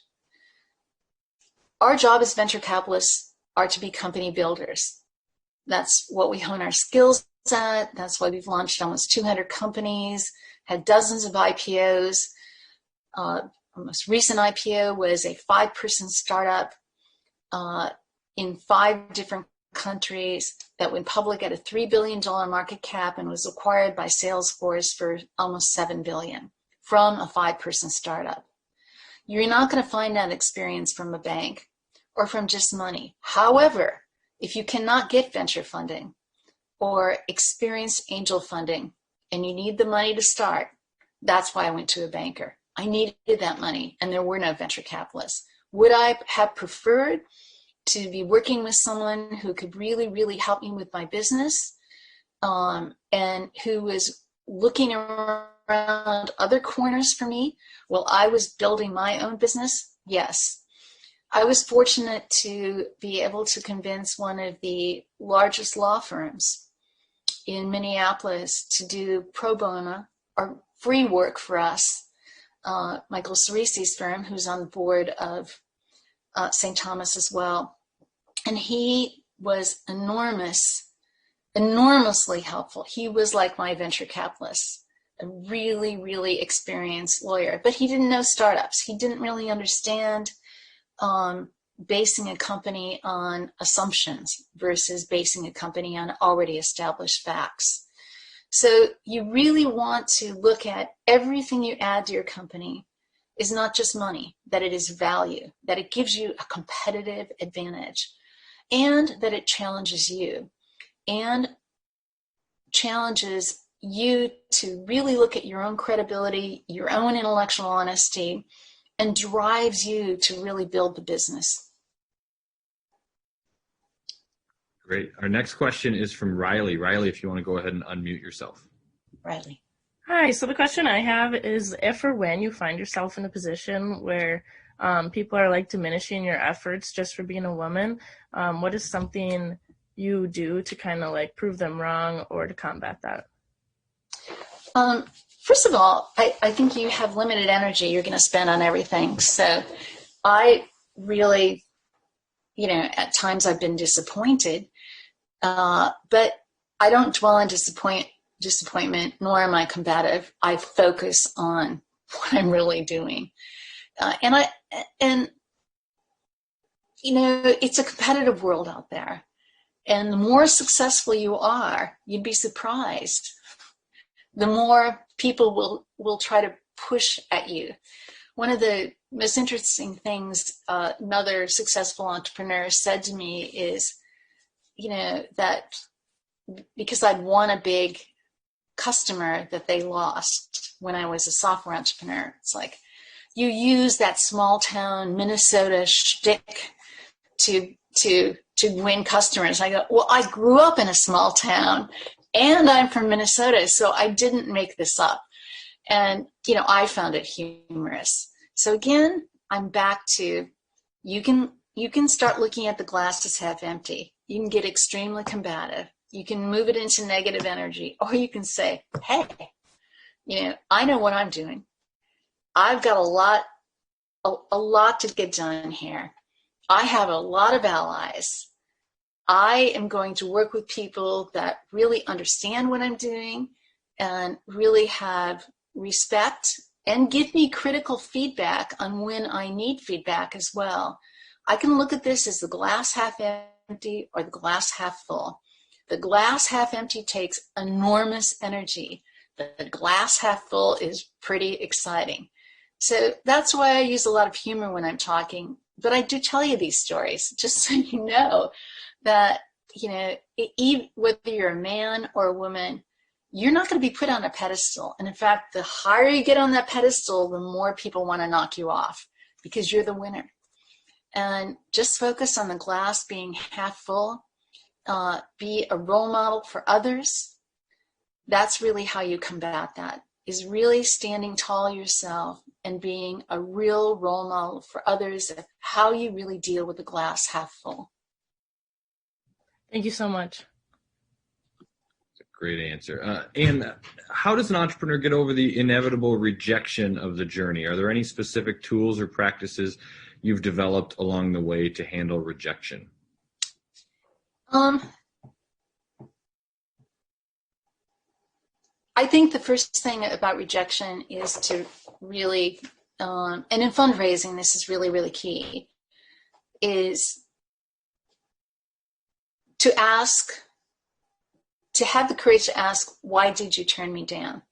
Our job as venture capitalists are to be company builders. That's what we hone our skills at. That's why we've launched almost 200 companies, had dozens of IPOs. Our most recent IPO was a 5-person startup in 5 different countries that went public at a $3 billion market cap and was acquired by Salesforce for almost $7 billion from a 5-person startup. You're not going to find that experience from a bank or from just money. However, if you cannot get venture funding or experienced angel funding and you need the money to start, that's why I went to a banker. I needed that money and there were no venture capitalists. Would I have preferred to be working with someone who could really, really help me with my business and who was looking around other corners for me while I was building my own business? Yes. I was fortunate to be able to convince one of the largest law firms in Minneapolis to do pro bono or free work for us. Michael Cerisi's firm, who's on the board of St. Thomas as well. And he was enormously helpful. He was like my venture capitalist, a really, really experienced lawyer, but he didn't know startups. He didn't really understand basing a company on assumptions versus basing a company on already established facts. So you really want to look at everything you add to your company is not just money, that it is value, that it gives you a competitive advantage, and that it challenges you and challenges you to really look at your own credibility, your own intellectual honesty, and drives you to really build the business. Great. Our next question is from Riley. Riley, if you want to go ahead and unmute yourself. Riley. Hi, so the question I have is if or when you find yourself in a position where people are like diminishing your efforts just for being a woman, what is something you do to kind of like prove them wrong or to combat that? First of all, I think you have limited energy you're going to spend on everything. So I really, at times I've been disappointed, but I don't dwell on disappointment, nor am I combative. I focus on what I'm really doing. It's a competitive world out there. And the more successful you are, you'd be surprised. The more people will try to push at you. One of the most interesting things another successful entrepreneur said to me is, that because I'd won a big customer that they lost when I was a software entrepreneur, it's like, you use that small town Minnesota shtick to win customers. I go, well, I grew up in a small town and I'm from Minnesota, so I didn't make this up. And, I found it humorous. So again, I'm back to, you can start looking at the glass as half empty. You can get extremely combative. You can move it into negative energy, or you can say, hey, I know what I'm doing. I've got a lot to get done here. I have a lot of allies. I am going to work with people that really understand what I'm doing and really have respect and give me critical feedback on when I need feedback as well. I can look at this as the glass half empty or the glass half full. The glass half empty takes enormous energy. The glass half full is pretty exciting. So that's why I use a lot of humor when I'm talking. But I do tell you these stories, just so you know that, whether you're a man or a woman, you're not going to be put on a pedestal. And in fact, the higher you get on that pedestal, the more people want to knock you off because you're the winner. And just focus on the glass being half full. Be a role model for others. That's really how you combat that, is really standing tall yourself and being a real role model for others of how you really deal with the glass half full. Thank you so much. Great answer. And how does an entrepreneur get over the inevitable rejection of the journey? Are there any specific tools or practices you've developed along the way to handle rejection? I think the first thing about rejection is to really, and in fundraising, this is really, really key, is to ask, to have the courage to ask, why did you turn me down?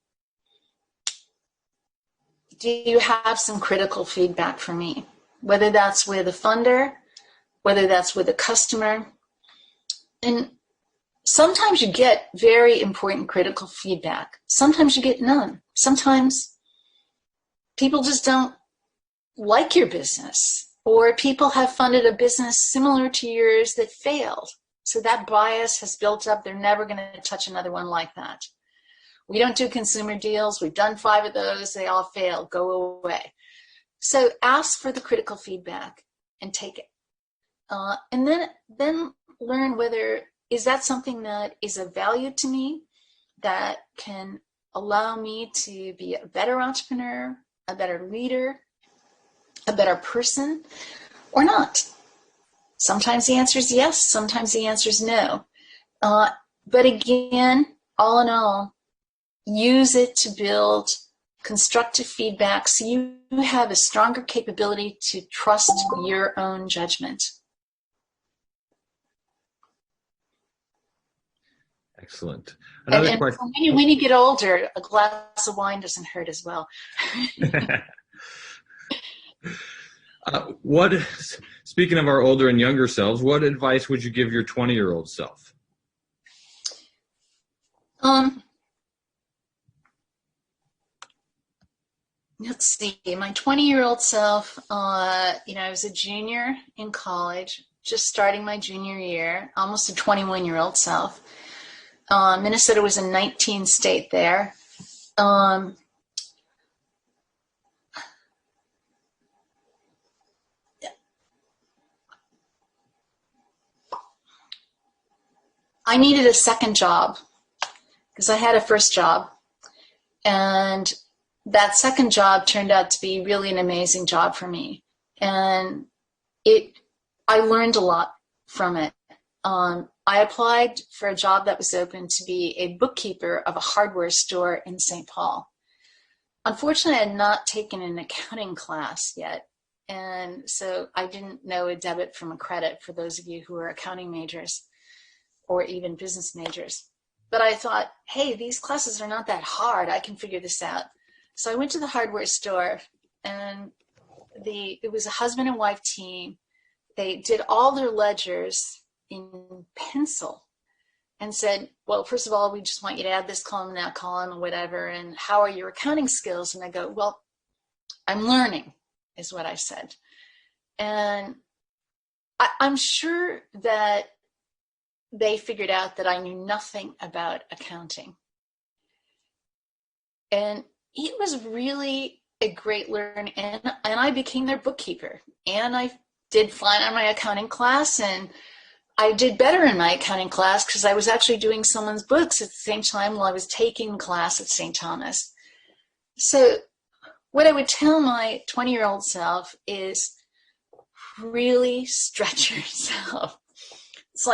Do you have some critical feedback for me? Whether that's with a funder, whether that's with a customer. And sometimes you get very important critical feedback. Sometimes you get none. Sometimes people just don't like your business, or people have funded a business similar to yours that failed. So that bias has built up. They're never going to touch another one like that. We don't do consumer deals. We've done 5 of those. They all failed. Go away. So ask for the critical feedback and take it. And then learn whether, is that something that is of value to me, that can allow me to be a better entrepreneur, a better leader, a better person, or not. Sometimes the answer is yes, sometimes the answer is no. But again, all in all, use it to build constructive feedback so you have a stronger capability to trust your own judgment. Excellent. Another question. When you get older, a glass of wine doesn't hurt as well. Speaking of our older and younger selves, what advice would you give your 20-year-old self? Let's see, my 20-year-old self, I was a junior in college, just starting my junior year, almost a 21-year-old self. Minnesota was a 19th state there. I needed a second job because I had a first job, and that second job turned out to be really an amazing job for me, and I learned a lot from it. I applied for a job that was open to be a bookkeeper of a hardware store in St. Paul. Unfortunately, I had not taken an accounting class yet, and so I didn't know a debit from a credit for those of you who are accounting majors or even business majors. But I thought, hey, these classes are not that hard. I can figure this out. So I went to the hardware store, and it was a husband and wife team. They did all their ledgers in pencil and said, well, first of all, we just want you to add this column, that column, or whatever, and how are your accounting skills? And I go, well, I'm learning, is what I said. And I'm sure that they figured out that I knew nothing about accounting. And it was really a great learn, and I became their bookkeeper. And I did fine on my accounting class, and I did better in my accounting class because I was actually doing someone's books at the same time while I was taking class at St. Thomas. So what I would tell my 20-year-old self is really stretch yourself. It's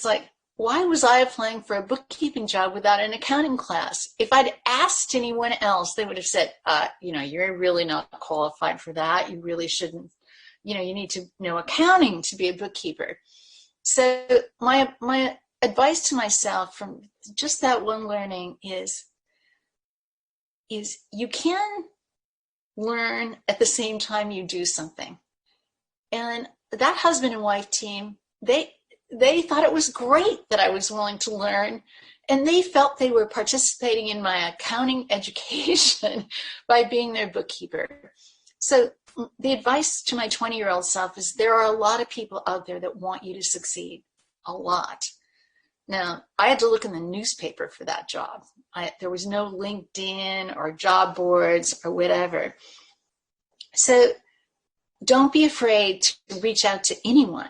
like, why was I applying for a bookkeeping job without an accounting class? If I'd asked anyone else, they would have said, you're really not qualified for that. You really shouldn't, you need to know accounting to be a bookkeeper. So my advice to myself from just that one learning is you can learn at the same time you do something. And that husband and wife team, they thought it was great that I was willing to learn, and they felt they were participating in my accounting education by being their bookkeeper. So the advice to my 20-year-old self is there are a lot of people out there that want you to succeed, a lot. Now, I had to look in the newspaper for that job. There was no LinkedIn or job boards or whatever. So don't be afraid to reach out to anyone.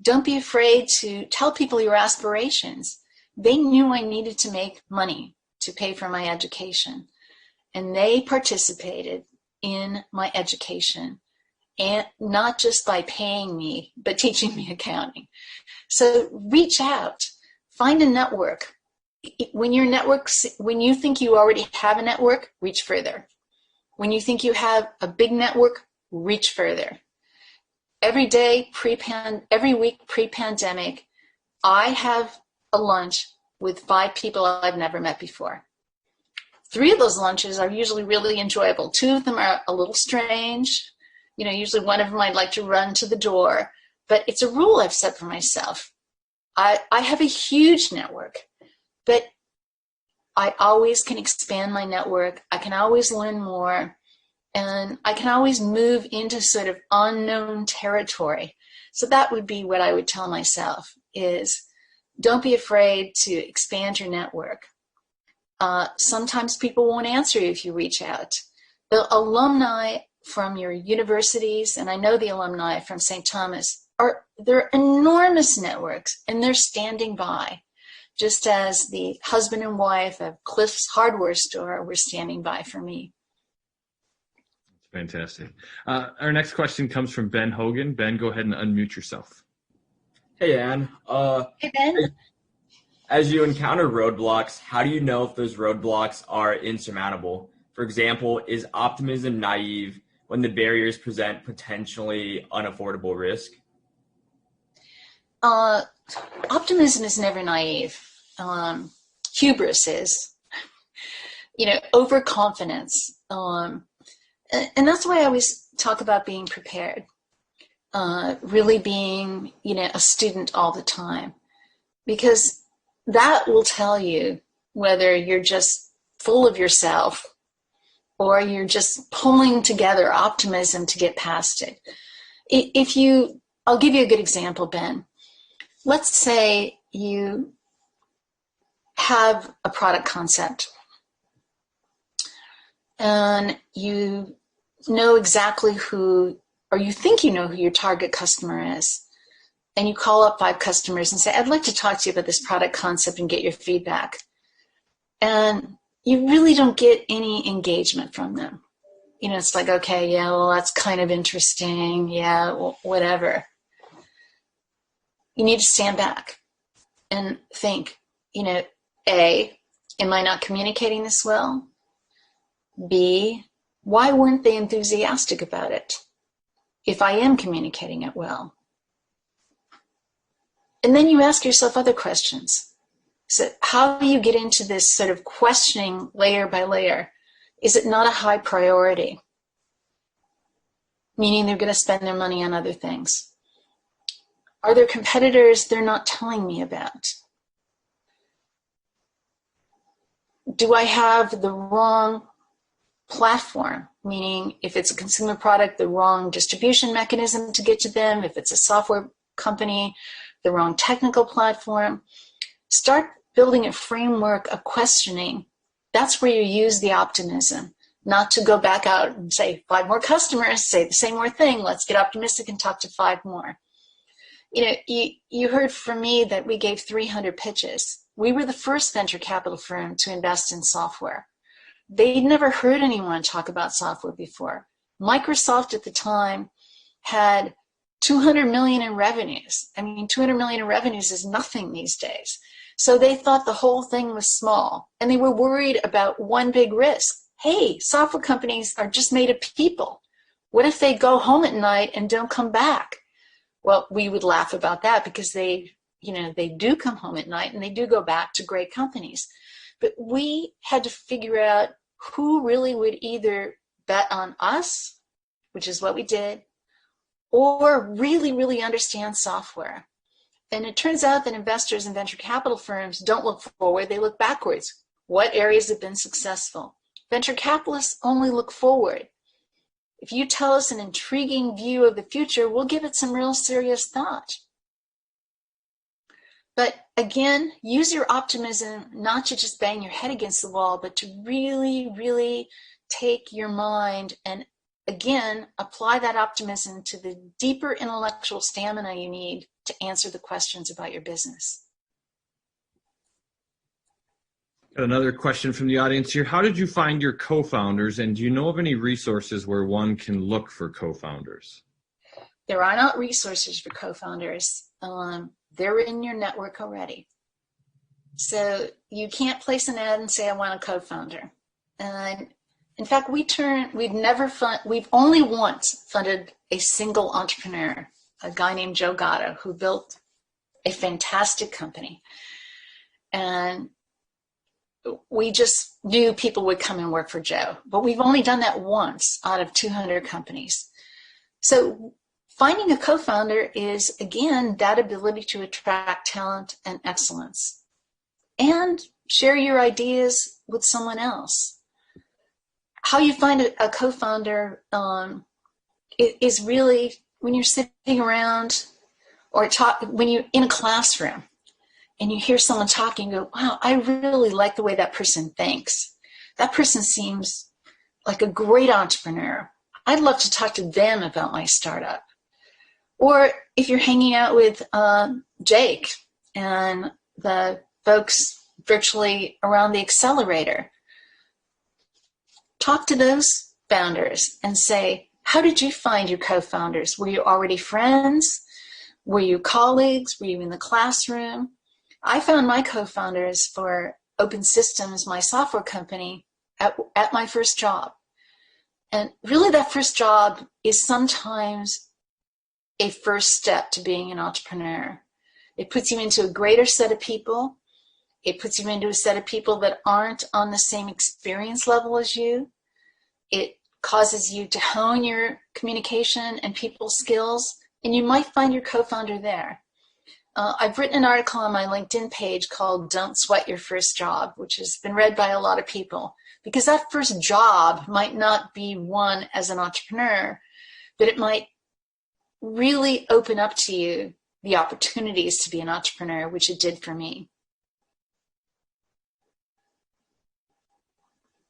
Don't be afraid to tell people your aspirations. They knew I needed to make money to pay for my education, and they participated in my education, and not just by paying me, but teaching me accounting. So reach out, find a network. When you think you already have a network, reach further. When you think you have a big network, reach further. Every week pre-pandemic, I have a lunch with 5 people I've never met before. 3 of those lunches are usually really enjoyable. 2 of them are a little strange. Usually one of them I'd like to run to the door, but it's a rule I've set for myself. I have a huge network, but I always can expand my network. I can always learn more. And I can always move into sort of unknown territory. So that would be what I would tell myself is don't be afraid to expand your network. Sometimes people won't answer you if you reach out. The alumni from your universities, and I know the alumni from St. Thomas, they're enormous networks, and they're standing by, just as the husband and wife of Cliff's hardware store were standing by for me. Fantastic. Our next question comes from Ben Hogan. Ben, go ahead and unmute yourself. Hey, Anne. Hey, Ben. As you encounter roadblocks, how do you know if those roadblocks are insurmountable? For example, is optimism naive when the barriers present potentially unaffordable risk? Optimism is never naive. Hubris is, overconfidence. And that's why I always talk about being prepared, really being, a student all the time, because that will tell you whether you're just full of yourself or you're just pulling together optimism to get past it. I'll give you a good example, Ben. Let's say you have a product concept and you know exactly you think you know who your target customer is. And you call up 5 customers and say, I'd like to talk to you about this product concept and get your feedback. And you really don't get any engagement from them. It's like, okay, yeah, well, that's kind of interesting. Yeah, well, whatever. You need to stand back and think, A, am I not communicating this well? B, why weren't they enthusiastic about it if I am communicating it well? And then you ask yourself other questions. So how do you get into this sort of questioning layer by layer? Is it not a high priority? Meaning they're going to spend their money on other things. Are there competitors they're not telling me about? Do I have the wrong platform? Meaning if it's a consumer product, the wrong distribution mechanism to get to them. If it's a software company, the wrong technical platform. Start building a framework of questioning. That's where you use the optimism, not to go back out and say 5 more customers, say the same more thing. Let's get optimistic and talk to 5 more. You heard from me that we gave 300 pitches. We were the first venture capital firm to invest in software. They'd never heard anyone talk about software before. Microsoft at the time had 200 million in revenues. 200 million in revenues is nothing these days. So they thought the whole thing was small, and they were worried about one big risk. Hey, software companies are just made of people. What if they go home at night and don't come back? Well, we would laugh about that because they do come home at night and they do go back to great companies. But we had to figure out who really would either bet on us, which is what we did, or really, really understand software. And it turns out that investors in venture capital firms don't look forward, they look backwards. What areas have been successful? Venture capitalists only look forward. If you tell us an intriguing view of the future, we'll give it some real serious thought. But again, use your optimism not to just bang your head against the wall, but to really, really take your mind and again, apply that optimism to the deeper intellectual stamina you need to answer the questions about your business. Got another question from the audience here. How did you find your co-founders, and do you know of any resources where one can look for co-founders? There are not resources for co-founders. They're in your network already. So you can't place an ad and say, I want a co-founder. In fact, we've only once funded a single entrepreneur, a guy named Joe Gatto, who built a fantastic company. And we just knew people would come and work for Joe. But we've only done that once out of 200 companies. So finding a co-founder is, again, that ability to attract talent and excellence and share your ideas with someone else. How you find a co-founder is really when you're sitting around or when you're in a classroom and you hear someone talking, you go, wow, I really like the way that person thinks. That person seems like a great entrepreneur. I'd love to talk to them about my startup. Or if you're hanging out with Jake and the folks virtually around the accelerator, talk to those founders and say, how did you find your co-founders? Were you already friends? Were you colleagues? Were you in the classroom? I found my co-founders for Open Systems, my software company, at my first job. And really that first job is sometimes a first step to being an entrepreneur. It puts you into a greater set of people. It puts you into a set of people that aren't on the same experience level as you. It causes you to hone your communication and people skills, and you might find your co-founder there. I've written an article on my LinkedIn page called Don't Sweat Your First Job, which has been read by a lot of people, because that first job might not be one as an entrepreneur, but it might really open up to you the opportunities to be an entrepreneur, which it did for me.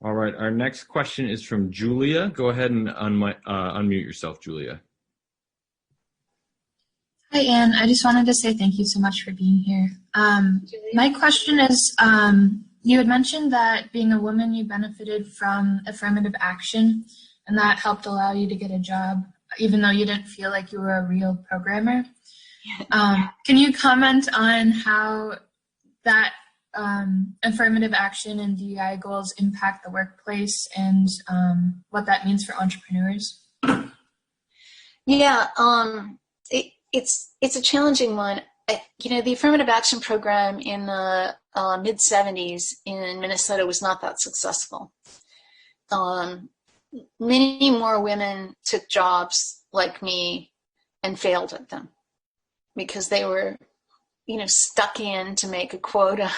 All right, our next question is from Julia. Go ahead and unmute yourself, Julia. Hi, Anne. I just wanted to say thank you so much for being here. My question is, you had mentioned that being a woman, you benefited from affirmative action, and that helped allow you to get a job, even though you didn't feel like you were a real programmer. Can you comment on how that affirmative action and DEI goals impact the workplace and what that means for entrepreneurs? Yeah, it's a challenging one. The affirmative action program in the mid-'70s in Minnesota was not that successful. Many more women took jobs like me and failed at them because they were, stuck in to make a quota.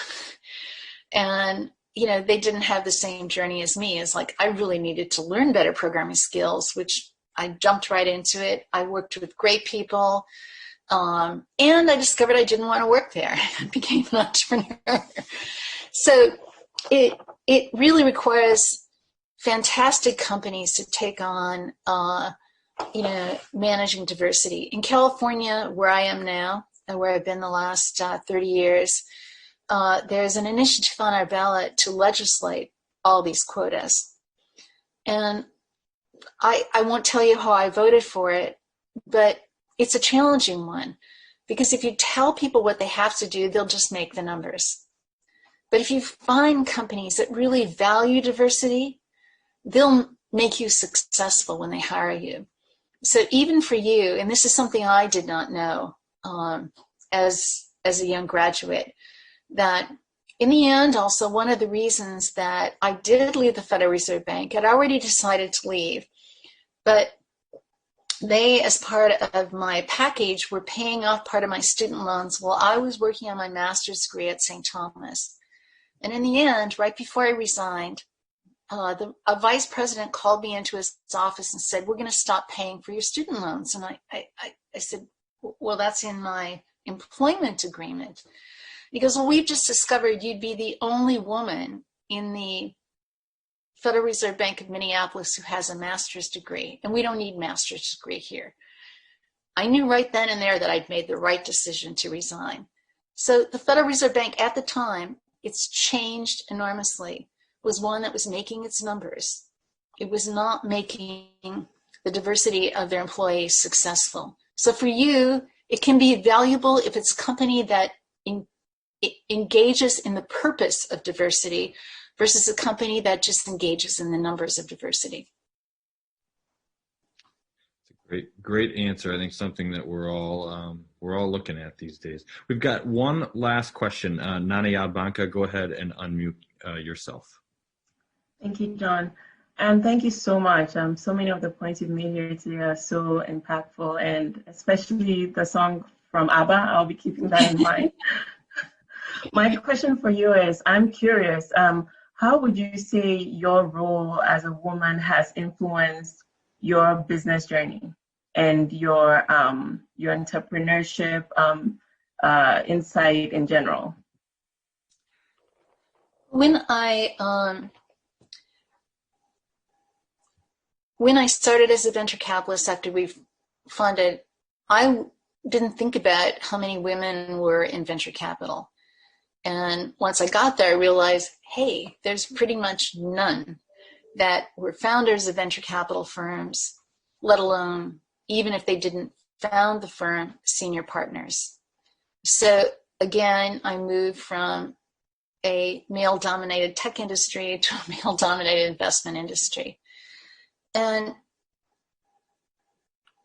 And, they didn't have the same journey as me. It's like, I really needed to learn better programming skills, which I jumped right into it. I worked with great people. And I discovered I didn't want to work there. I became an entrepreneur. So it really requires fantastic companies to take on, managing diversity. In California, where I am now, and where I've been the last 30 years, there's an initiative on our ballot to legislate all these quotas. And I won't tell you how I voted for it, but it's a challenging one, because if you tell people what they have to do, they'll just make the numbers. But if you find companies that really value diversity, they'll make you successful when they hire you. So even for you, and this is something I did not know as a young graduate, that in the end, also one of the reasons that I did leave the Federal Reserve Bank, I'd already decided to leave, but they, as part of my package, were paying off part of my student loans while I was working on my master's degree at St. Thomas. And in the end, right before I resigned, a vice president called me into his office and said, "We're going to stop paying for your student loans." And I said, "Well, that's in my employment agreement." He goes, "Well, we've just discovered you'd be the only woman in the Federal Reserve Bank of Minneapolis who has a master's degree, and we don't need master's degree here." I knew right then and there that I'd made the right decision to resign. So the Federal Reserve Bank at the time, it's changed enormously, was one that was making its numbers. It was not making the diversity of their employees successful. So for you, it can be valuable if it's a company that engages in the purpose of diversity versus a company that just engages in the numbers of diversity. It's a great answer. I think something that we're all looking at these days. We've got one last question. Nanaya Banka, go ahead and unmute yourself. Thank you, John. And thank you so much. So many of the points you've made here today are so impactful, and especially the song from ABBA. I'll be keeping that in mind. My question for you is, I'm curious, how would you say your role as a woman has influenced your business journey and your entrepreneurship insight in general? When I when I started as a venture capitalist after we've funded, I didn't think about how many women were in venture capital. And once I got there, I realized, hey, there's pretty much none that were founders of venture capital firms, let alone, even if they didn't found the firm, senior partners. So again, I moved from a male-dominated tech industry to a male-dominated investment industry. And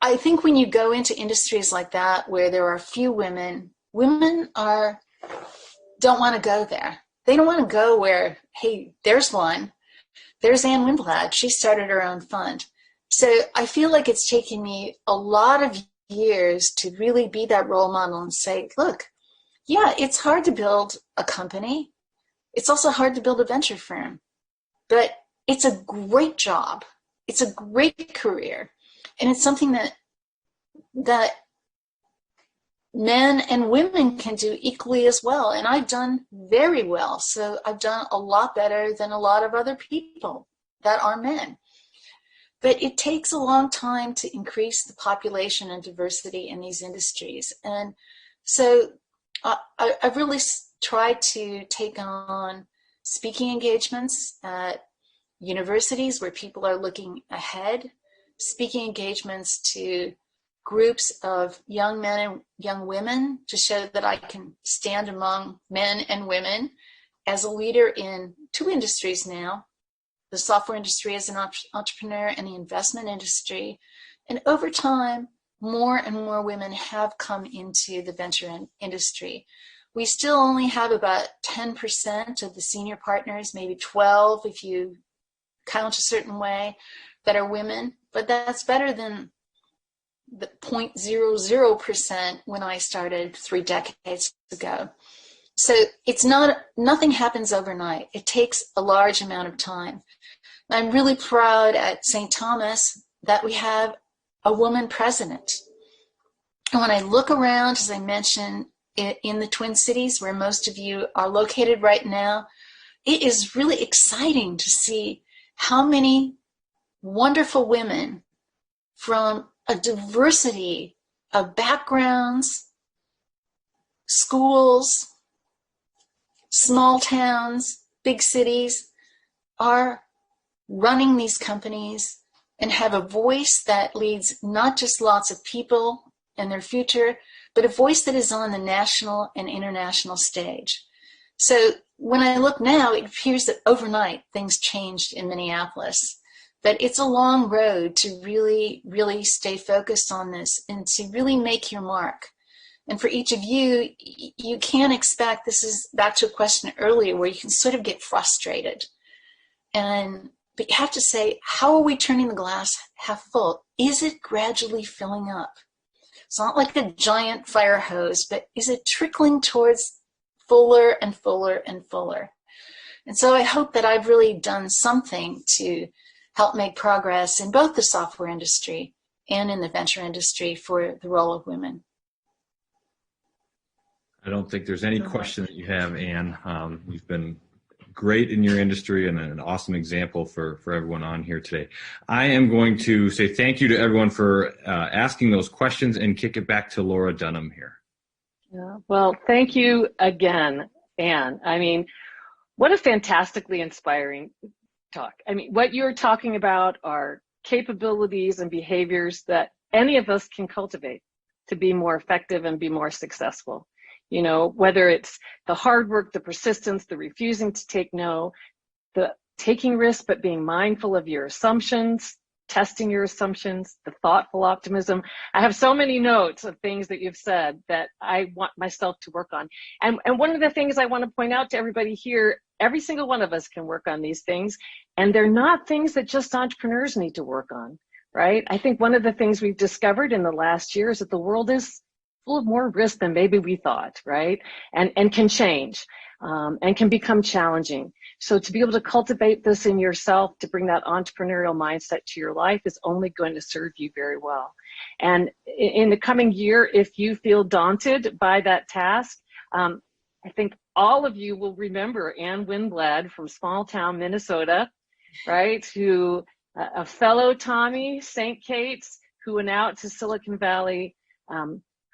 I think when you go into industries like that, where there are few women, don't want to go there. They don't want to go where, hey, there's one. There's Ann Winblad. She started her own fund. So I feel like it's taken me a lot of years to really be that role model and say, look, yeah, it's hard to build a company. It's also hard to build a venture firm. But it's a great job. It's a great career. And it's something that men and women can do equally as well. And I've done very well. So I've done a lot better than a lot of other people that are men. But it takes a long time to increase the population and diversity in these industries. And so I've really tried to take on speaking engagements at universities where people are looking ahead, speaking engagements to groups of young men and young women to show that I can stand among men and women as a leader in two industries now, the software industry as an entrepreneur and the investment industry. And over time, more and more women have come into the venture industry. We still only have about 10% of the senior partners, maybe 12 if you count a certain way, that are women, but that's better than the 0.00% when I started 3 decades ago. So it's nothing happens overnight. It takes a large amount of time. I'm really proud at St. Thomas that we have a woman president. And when I look around, as I mentioned, in the Twin Cities, where most of you are located right now, it is really exciting to see how many wonderful women from a diversity of backgrounds, schools, small towns, big cities are running these companies and have a voice that leads not just lots of people and their future, but a voice that is on the national and international stage. So when I look now, it appears that overnight things changed in Minneapolis. But it's a long road to really, really stay focused on this and to really make your mark. And for each of you, you can't expect, this is back to a question earlier where you can sort of get frustrated. But you have to say, how are we turning the glass half full? Is it gradually filling up? It's not like a giant fire hose, but is it trickling towards fuller and fuller and fuller? And so I hope that I've really done something to help make progress in both the software industry and in the venture industry for the role of women. I don't think there's any question that you have, Ann. You've been great in your industry and an awesome example for everyone on here today. I am going to say thank you to everyone for asking those questions and kick it back to Laura Dunham here. Yeah, well, thank you again, Ann. I mean, what a fantastically inspiring talk. I mean, what you're talking about are capabilities and behaviors that any of us can cultivate to be more effective and be more successful. You know, whether it's the hard work, the persistence, the refusing to take no, the taking risks, but being mindful of your assumptions, testing your assumptions, the thoughtful optimism. I have so many notes of things that you've said that I want myself to work on. And one of the things I want to point out to everybody here, every single one of us can work on these things, and they're not things that just entrepreneurs need to work on, right? I think one of the things we've discovered in the last year is that the world is full of more risk than maybe we thought, right? And can change and can become challenging. So to be able to cultivate this in yourself, to bring that entrepreneurial mindset to your life is only going to serve you very well. And in the coming year, if you feel daunted by that task, I think all of you will remember Ann Winblad from small town Minnesota, right? Who a fellow Tommy, St. Kate's, who went out to Silicon Valley,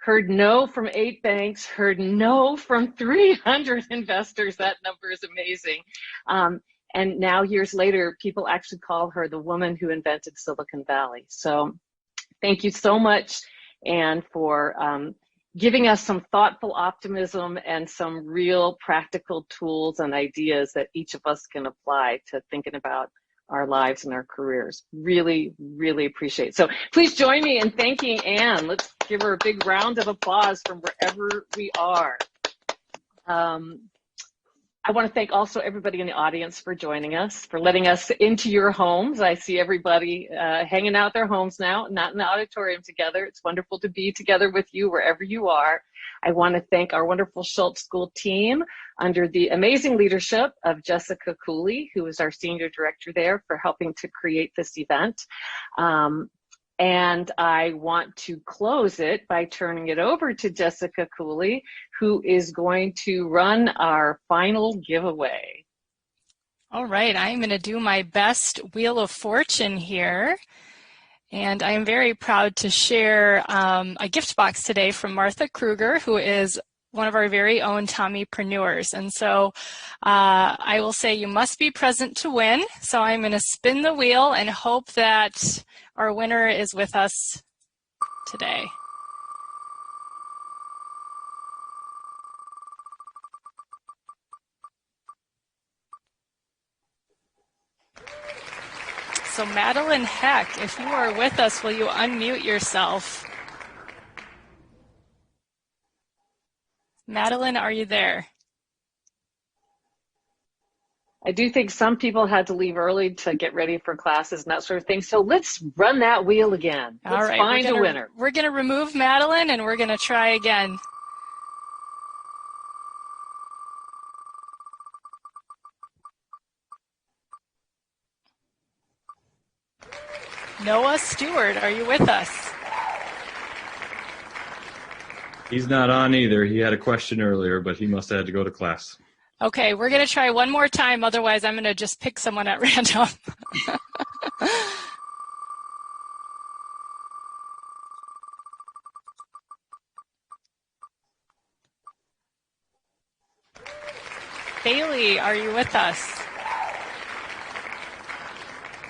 heard no from 8 banks, heard no from 300 investors. That number is amazing. And now years later, people actually call her the woman who invented Silicon Valley. So thank you so much, Anne, for giving us some thoughtful optimism and some real practical tools and ideas that each of us can apply to thinking about our lives and our careers. Really, really appreciate it. So please join me in thanking Anne. Let's give her a big round of applause from wherever we are. I want to thank also everybody in the audience for joining us, for letting us into your homes. I see everybody hanging out their homes now, not in the auditorium together. It's wonderful to be together with you wherever you are. I want to thank our wonderful Schultz School team under the amazing leadership of Jessica Cooley, who is our senior director there, for helping to create this event. And I want to close it by turning it over to Jessica Cooley, who is going to run our final giveaway. All right, I'm going to do my best Wheel of Fortune here. And I am very proud to share a gift box today from Martha Kruger, who is one of our very own Tommypreneurs. And so I will say you must be present to win. So I'm going to spin the wheel and hope that our winner is with us today. So Madeline Heck, if you are with us, will you unmute yourself? Madeline, are you there? I do think some people had to leave early to get ready for classes and that sort of thing. So let's run that wheel again. Let's find a winner. We're going to remove Madeline and we're going to try again. Noah Stewart, are you with us? He's not on either. He had a question earlier, but he must have had to go to class. Okay, we're going to try one more time. Otherwise, I'm going to just pick someone at random. Bailey, are you with us?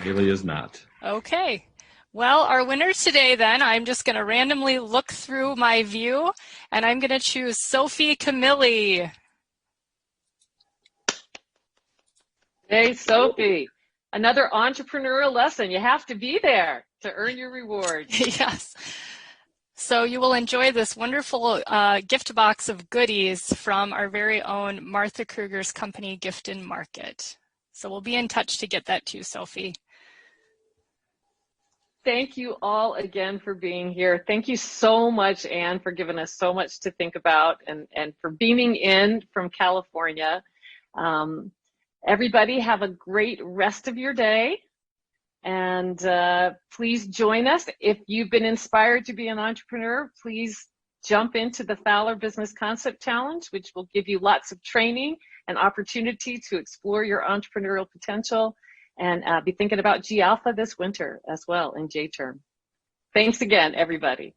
Bailey is not. Okay. Well, our winner today then, I'm just going to randomly look through my view, and I'm going to choose Sophie Camilli. Hey, Sophie, another entrepreneurial lesson. You have to be there to earn your reward. Yes. So you will enjoy this wonderful gift box of goodies from our very own Martha Kruger's company, Gift and Market. So we'll be in touch to get that to you, Sophie. Thank you all again for being here. Thank you so much, Anne, for giving us so much to think about and for beaming in from California. Everybody have a great rest of your day. And please join us. If you've been inspired to be an entrepreneur, please jump into the Fowler Business Concept Challenge, which will give you lots of training and opportunity to explore your entrepreneurial potential. And be thinking about G Alpha this winter as well in J-term. Thanks again, everybody.